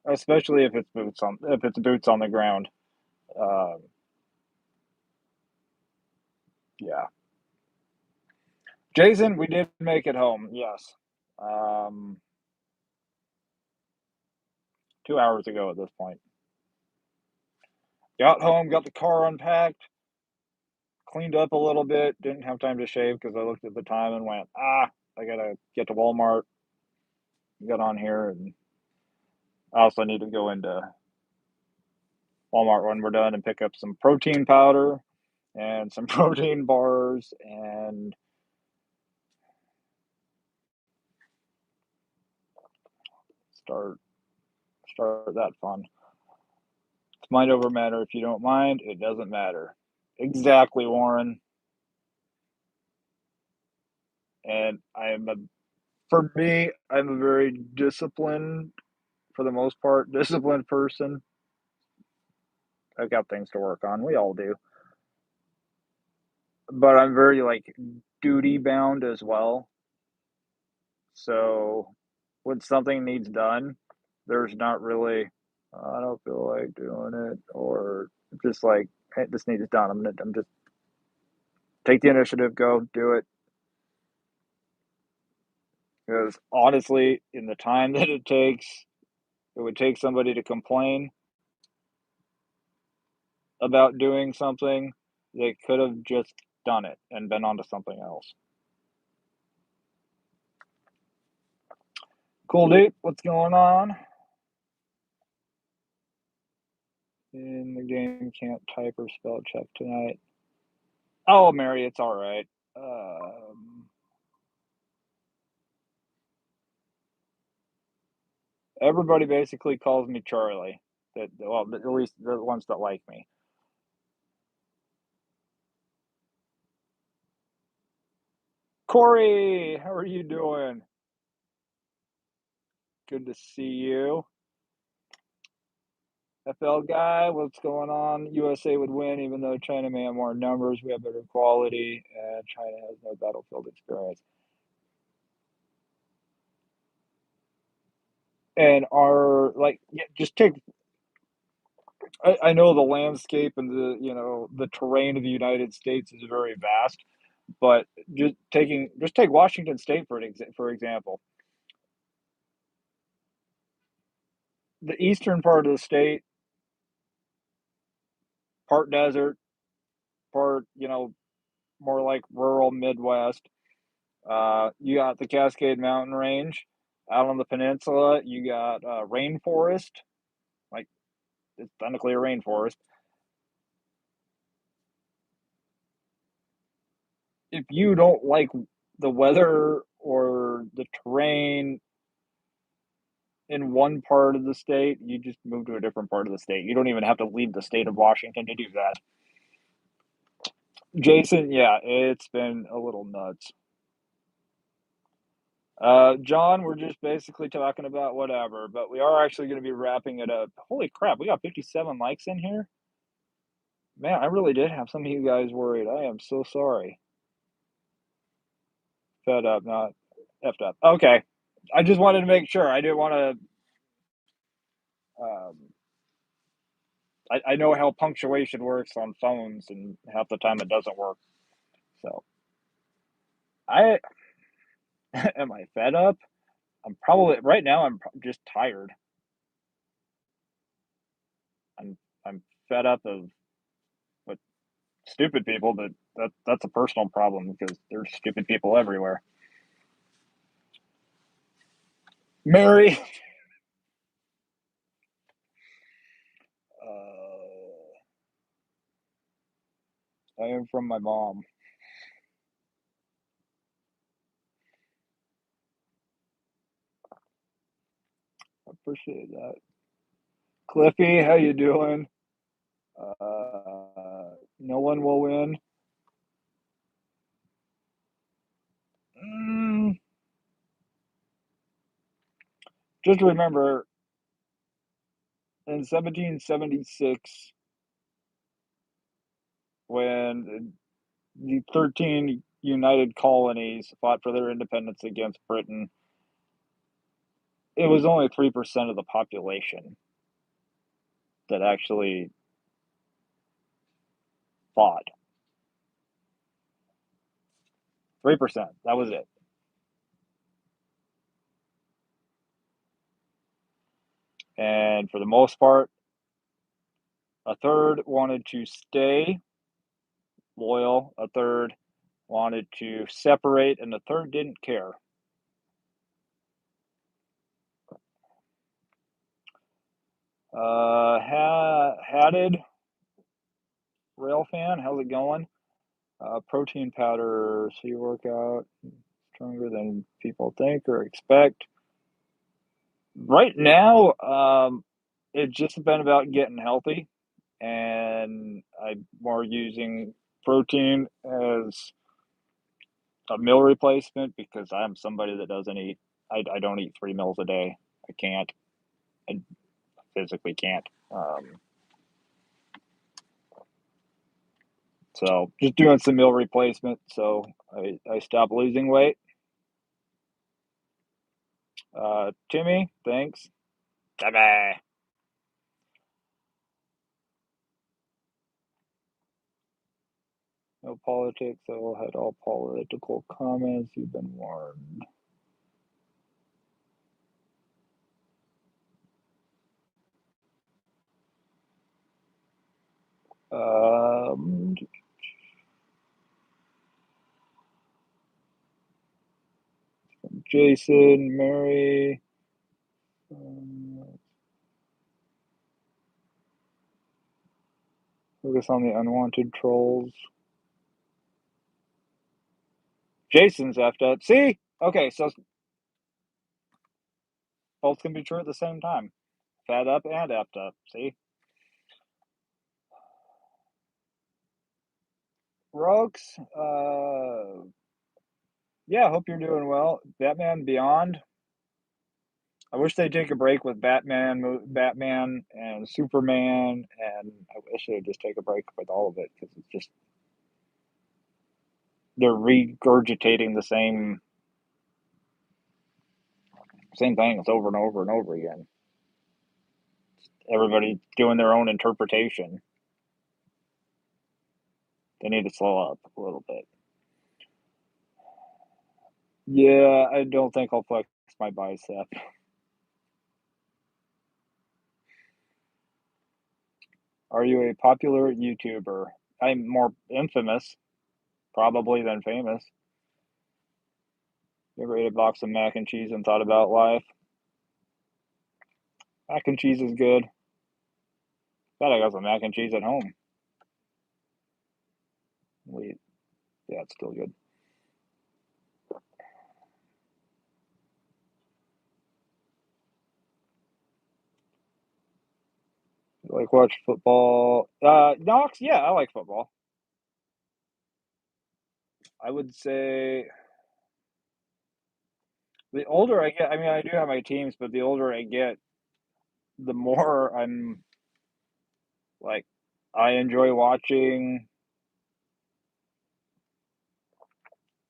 Especially if it's boots on the ground. Uh, yeah. Jason, we did make it home. Yes. Um, 2 hours ago at this point. Got home, got the car unpacked, cleaned up a little bit. Didn't have time to shave because I looked at the time and went, I gotta get to Walmart. Get on here, and I also need to go into Walmart when we're done and pick up some protein powder and some protein bars and start that fun. It's mind over matter. If you don't mind, it doesn't matter. Exactly, Warren. And for me, I'm a very disciplined, for the most part, disciplined person. I've got things to work on. We all do. But I'm very like duty bound as well. So when something needs done, there's not really, I don't feel like doing it, or just like, hey, this needs done. I'm just take the initiative, go do it. Because honestly, in the time that it would take somebody to complain about doing something, they could have just done it and been on to something else. Cool, dude. What's going on? In the game, can't type or spell check tonight. Oh, Mary, it's all right. Everybody basically calls me Charlie. Well, at least the ones that like me. Corey, how are you doing? Good to see you. FL guy, what's going on? USA would win, even though China may have more numbers. We have better quality, and China has no battlefield experience. And our like, yeah, just take. I know the landscape and the terrain of the United States is very vast, but just take Washington State for example. The eastern part of the state, part desert, part more like rural Midwest. You got the Cascade Mountain Range. Out on the peninsula, you got rainforest. Like it's technically a rainforest. If you don't like the weather or the terrain, in one part of the state, you just move to a different part of the state. You don't even have to leave the state of Washington to do that. Jason, yeah, it's been a little nuts. John, we're just basically talking about whatever, but we are actually going to be wrapping it up. Holy crap, we got 57 likes in here. Man, I really did have some of you guys worried. I am so sorry. Fed up, not effed up. Okay. I just wanted to make sure. I didn't want to. I know how punctuation works on phones, and half the time it doesn't work. So, I am I fed up? I'm probably right now. Just tired. I'm fed up of with stupid people, but that's a personal problem because there's stupid people everywhere. Mary, I am from my mom. I appreciate that. Cliffy, how you doing? No one will win. Mm, just remember, in 1776, when the 13 united colonies fought for their independence against Britain, it was only 3% of the population that actually fought. 3%. That was it. And for the most part, a third wanted to stay loyal, a third wanted to separate, and a third didn't care. Hatted Rail fan, how's it going? Protein powder, so you work out stronger than people think or expect. Right now, it's just been about getting healthy, and I'm more using protein as a meal replacement because I'm somebody that doesn't eat. I don't eat 3 meals a day. I can't. I physically can't. So just doing some meal replacement. So I stopped losing weight. Timmy, thanks. Timmy. No politics. I will hide all political comments. You've been warned. Um, Jason, Mary. Focus on the unwanted trolls. Jason's effed up. See? Okay, so both can be true at the same time. Fed up and effed up. See? Rokes, yeah, hope you're doing well. Batman Beyond. I wish they'd take a break with Batman and Superman, and I wish they'd just take a break with all of it because it's just they're regurgitating the same things over and over and over again. Everybody doing their own interpretation. They need to slow up a little bit. Yeah, I don't think I'll flex my bicep. Are you a popular YouTuber? I'm more infamous, probably, than famous. You ever ate a box of mac and cheese and thought about life? Mac and cheese is good. Bet I got some mac and cheese at home. Wait, yeah, it's still good. Like watch football. Knox, yeah, I like football. I would say the older I get, I mean, I do have my teams, but the older I get, the more I'm like, I enjoy watching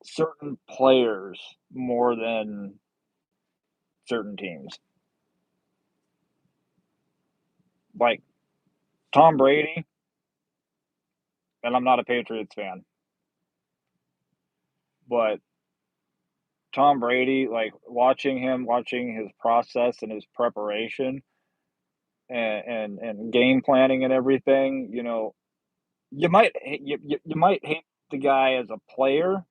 certain players more than certain teams. Like Tom Brady, and I'm not a Patriots fan, but Tom Brady, like watching him, watching his process and his preparation and game planning and everything, you might hate the guy as a player,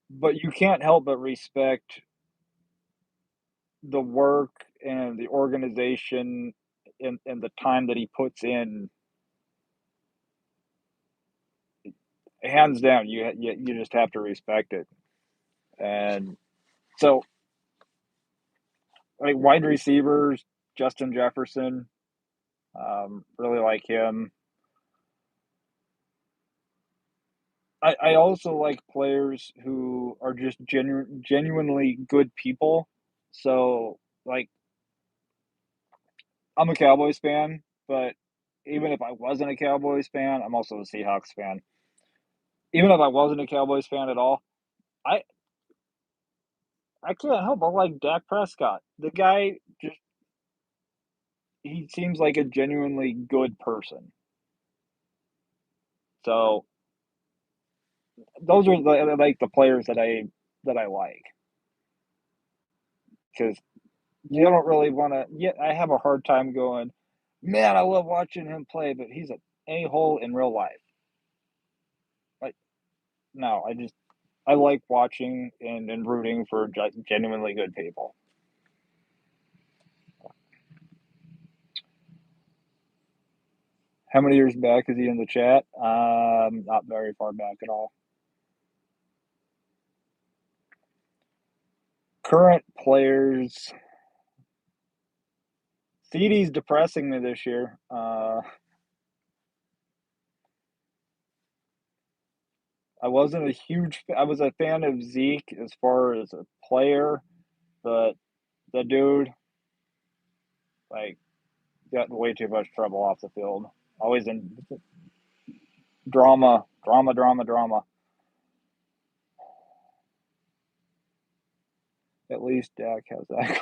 but you can't help but respect the work and the organization and the time that he puts in. Hands down, you just have to respect it. And so, like wide receivers, Justin Jefferson, really like him. I also like players who are just genuinely good people. So, like, I'm a Cowboys fan, but even if I wasn't a Cowboys fan, I'm also a Seahawks fan. Even if I wasn't a Cowboys fan at all, I I can't help but like Dak Prescott. The guy just he seems like a genuinely good person. So those are like the players that I like because you don't really want to. Yeah, I have a hard time going. Man, I love watching him play, but he's an a hole in real life. Like no, I like watching and rooting for genuinely good people. How many years back is he in the chat? Not very far back at all. Current players. CD's depressing me this year. I wasn't a huge. I was a fan of Zeke as far as a player, but the dude like got in way too much trouble off the field. Always in drama, drama, drama, drama. At least Dak has that.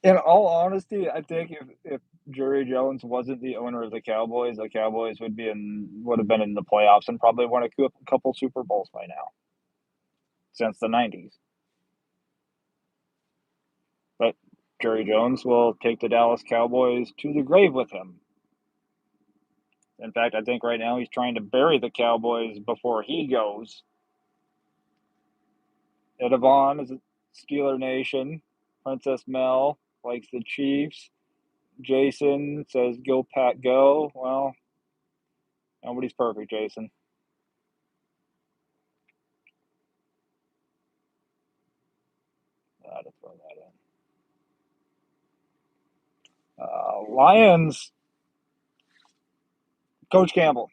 In all honesty, I think if Jerry Jones wasn't the owner of the Cowboys would have been in the playoffs and probably won a couple Super Bowls by now since the '90s. But Jerry Jones will take the Dallas Cowboys to the grave with him. In fact, I think right now he's trying to bury the Cowboys before he goes. Edavon is a Steeler Nation. Princess Mel likes the Chiefs. Jason says, "Go Pat, go." Well, nobody's perfect, Jason. I had to throw that in. Lions, Coach Campbell,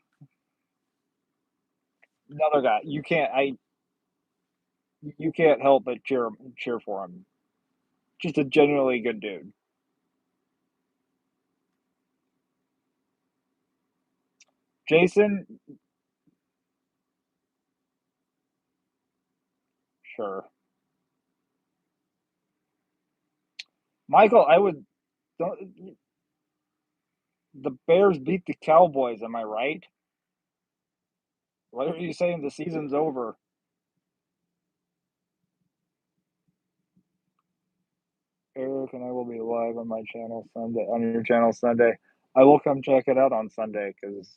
another guy. You can't help but cheer for him. Just a genuinely good dude. Jason, sure. Michael, I would. Don't, the Bears beat the Cowboys. Am I right? What are you saying? The season's over. Eric and I will be live on my channel Sunday. On your channel Sunday. I will come check it out on Sunday because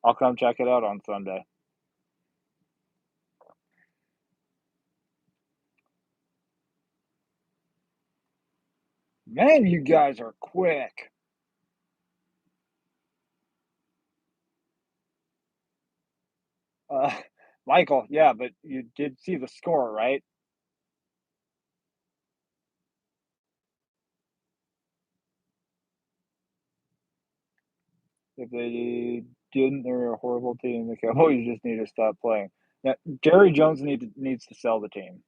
I'll come check it out on Sunday. Man, you guys are quick. Uh, Michael, yeah, but you did see the score, right? If they didn't, they're a horrible team. The Cowboys just need to stop playing. Now, Jerry Jones needs to sell the team.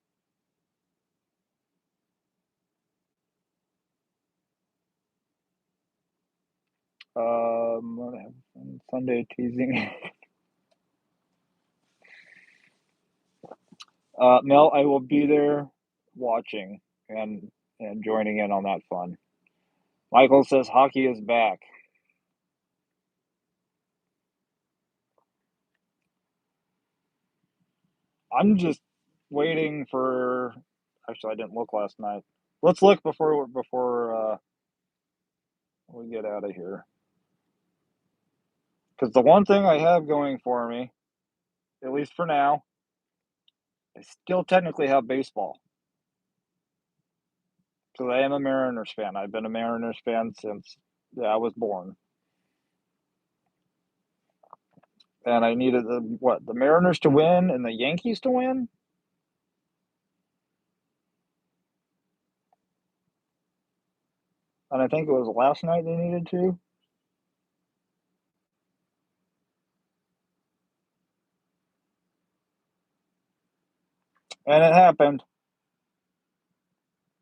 What happened Sunday teasing. Mel, I will be there watching and joining in on that fun. Michael says hockey is back. I'm just waiting for. Actually, I didn't look last night. Let's look before we get out of here. Because the one thing I have going for me, at least for now, I still technically have baseball. Because I am a Mariners fan. I've been a Mariners fan since I was born. And I needed the Mariners to win and the Yankees to win? And I think it was last night they needed to. And it happened.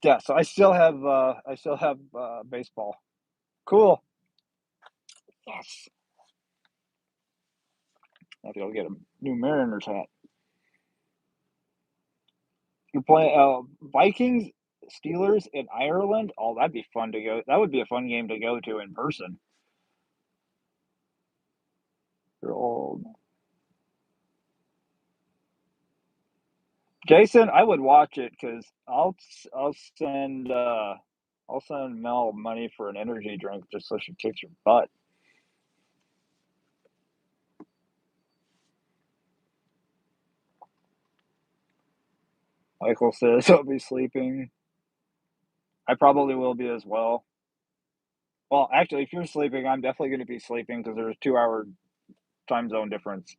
Yeah, so I still have baseball. Cool. Yes. I have to go get a new Mariners hat. You're playing Vikings, Steelers in Ireland. Oh, that'd be fun to go. That would be a fun game to go to in person. You're old. Jason, I would watch it because I'll send I'll send Mel money for an energy drink just so she kicks your butt. Michael says I'll be sleeping. I probably will be as well. Well, actually, if you're sleeping, I'm definitely going to be sleeping because there's a 2 hour time zone difference.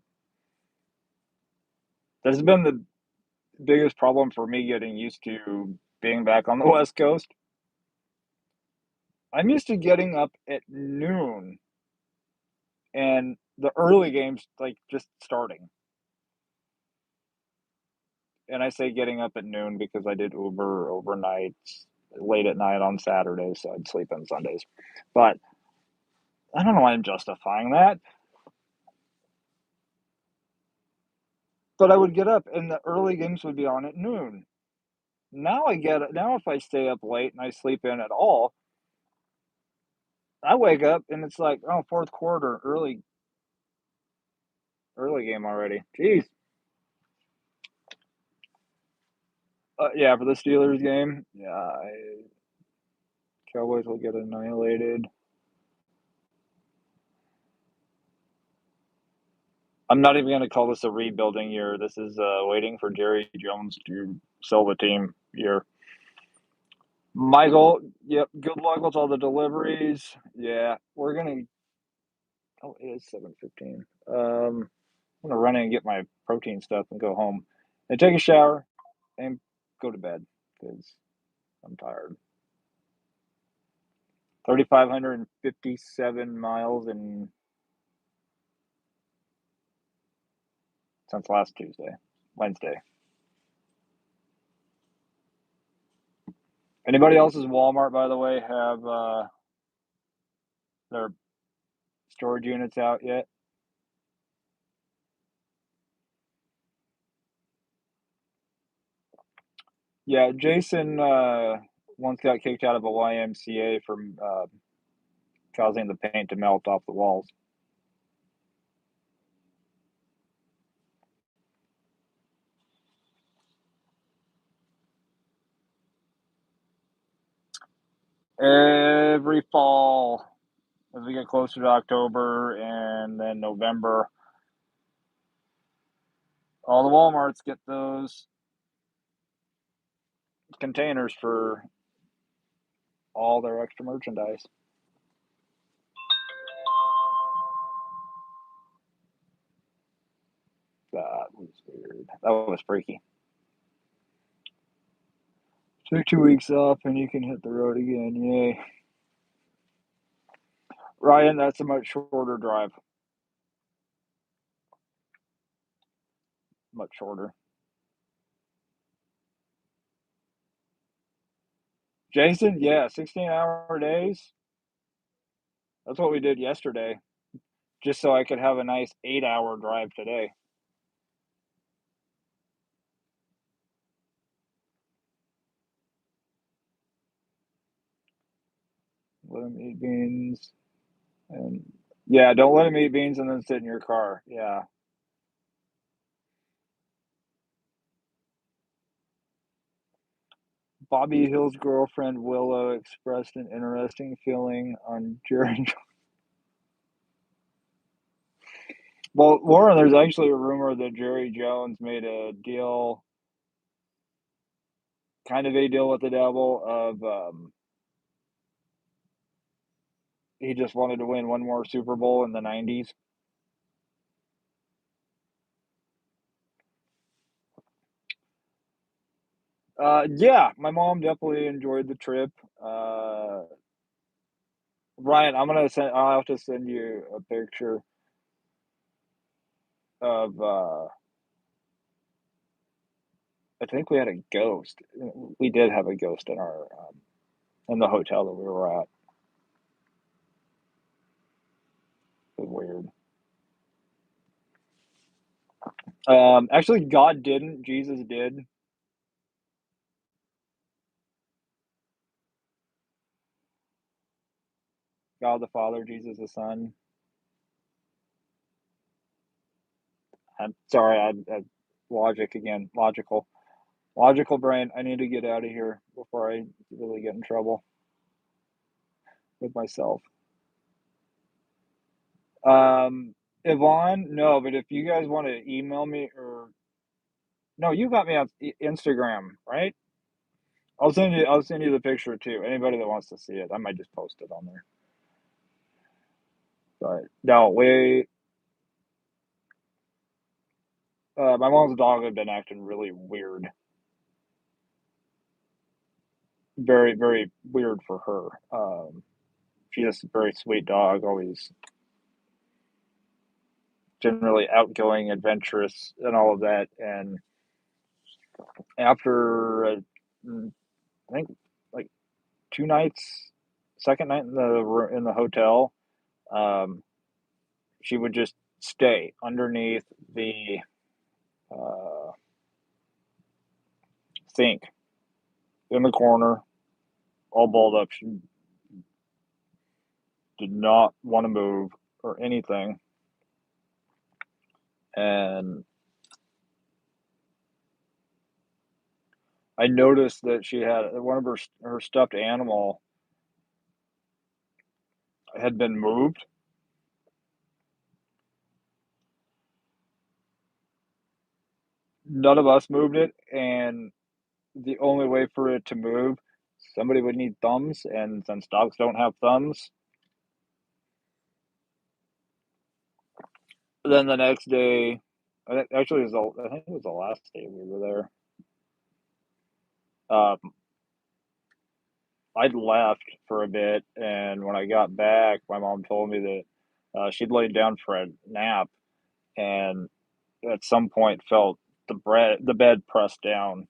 This has been the biggest problem for me getting used to being back on the West Coast. I'm used to getting up at noon and the early games like just starting. And I say getting up at noon because I did Uber overnight, late at night on Saturdays, so I'd sleep in Sundays. But I don't know why I'm justifying that. But I would get up and the early games would be on at noon. Now if I stay up late and I sleep in at all, I wake up and it's like, oh, fourth quarter, early game already. Jeez. Yeah, for the Steelers game, yeah, Cowboys will get annihilated. I'm not even going to call this a rebuilding year. This is waiting for Jerry Jones to sell the team year. Michael, yep. Good luck with all the deliveries. Yeah, we're gonna. Oh, it is 7:15. I'm gonna run in and get my protein stuff and go home, and take a shower, and go to bed because I'm tired. 3,557 miles in since last Wednesday. Anybody else's Walmart, by the way, have their storage units out yet? Yeah, Jason once got kicked out of a YMCA for causing the paint to melt off the walls. Every fall, as we get closer to October and then November, all the Walmarts get those containers for all their extra merchandise. That was weird. That was freaky. Took 2 weeks off and you can hit the road again. Yay. Ryan, that's a much shorter drive. Much shorter. Jason, yeah, 16-hour days. That's what we did yesterday, just so I could have a nice 8-hour drive today. Let him eat beans and yeah, don't let him eat beans and then sit in your car. Yeah. Bobby Hill's girlfriend Willow expressed an interesting feeling on Jerry. Well, Lauren, there's actually a rumor that Jerry Jones made a deal, kind of a deal with the devil of he just wanted to win one more Super Bowl in the 90s. Yeah, my mom definitely enjoyed the trip. Uh, Ryan, I'll have to send you a picture of I think we had a ghost. We did have a ghost in our in the hotel that we were at. It was weird. Actually, God didn't. Jesus did. God the Father, Jesus the Son. I'm sorry, logic again. Logical brain. I need to get out of here before I really get in trouble with myself. Um, Yvonne, no, but if you guys want to email me or no, you got me on Instagram, right? I'll send you the picture too. Anybody that wants to see it, I might just post it on there. But no, my mom's dog had been acting really weird, very very weird for her. She's a very sweet dog, always generally outgoing, adventurous, and all of that. And after I think like 2 nights, second night in the hotel, um, she would just stay underneath the uh, sink in the corner, all balled up. She did not want to move or anything. And I noticed that she had one of her stuffed animal had been moved. None of us moved it, and the only way for it to move, somebody would need thumbs, and since dogs don't have thumbs, then the next day, actually, I think it was the last day we were there. Um, I'd left for a bit, and when I got back, my mom told me that she'd laid down for a nap, and at some point felt the bed pressed down.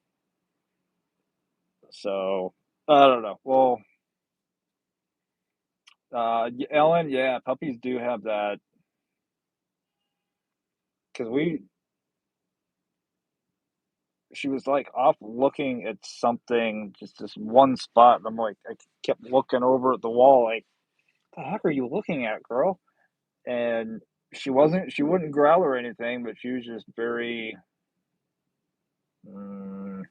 So I don't know. Well, Ellen, yeah, puppies do have that because we she was like off looking at something, just this one spot. And I'm like, I kept looking over at the wall, like, the heck are you looking at, girl? And she wouldn't growl or anything, but she was just very, mm,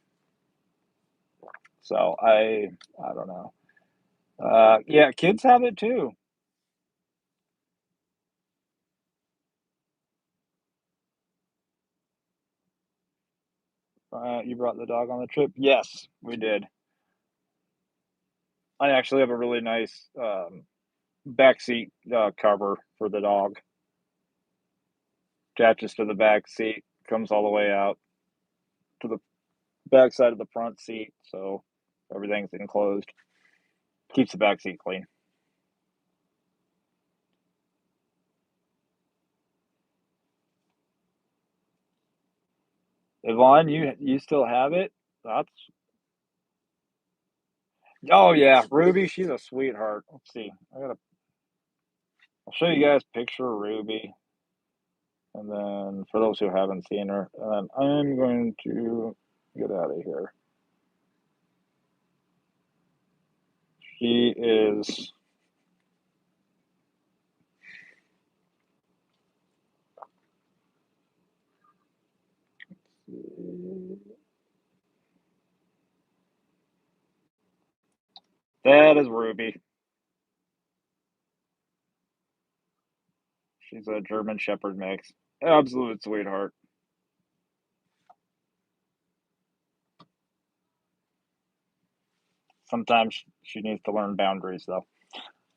so I don't know. Yeah, kids have it too. You brought the dog on the trip? Yes, we did. I actually have a really nice back seat cover for the dog. Attaches to the back seat, comes all the way out to the back side of the front seat, so everything's enclosed. Keeps the back seat clean. Yvonne, you still have it? That's oh yeah, Ruby, she's a sweetheart. Let's see. I'll show you guys a picture of Ruby, and then for those who haven't seen her, and I'm going to get out of here. She is that is Ruby. She's a German Shepherd mix. Absolute sweetheart. Sometimes she needs to learn boundaries, though.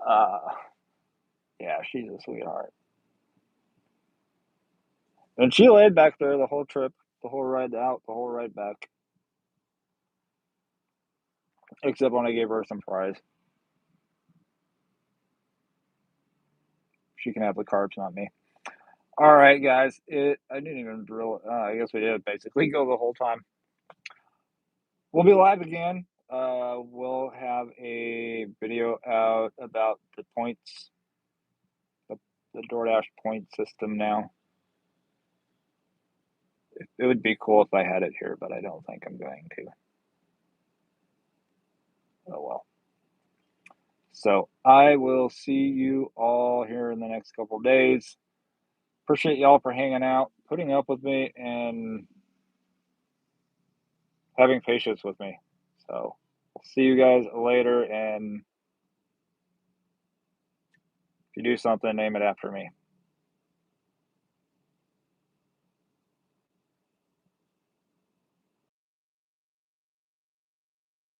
Uh, yeah, she's a sweetheart. And she laid back there the whole trip, the whole ride out, the whole ride back, except when I gave her some fries. She can have the carbs, not me. All right, guys. I didn't even drill. I guess we did basically go the whole time. We'll be live again. We'll have a video out about the points, the, the DoorDash point system now. It would be cool if I had it here, but I don't think I'm going to. Oh well. So I will see you all here in the next couple of days. Appreciate y'all for hanging out, putting up with me, and having patience with me. So I'll see you guys later. And if you do something, name it after me.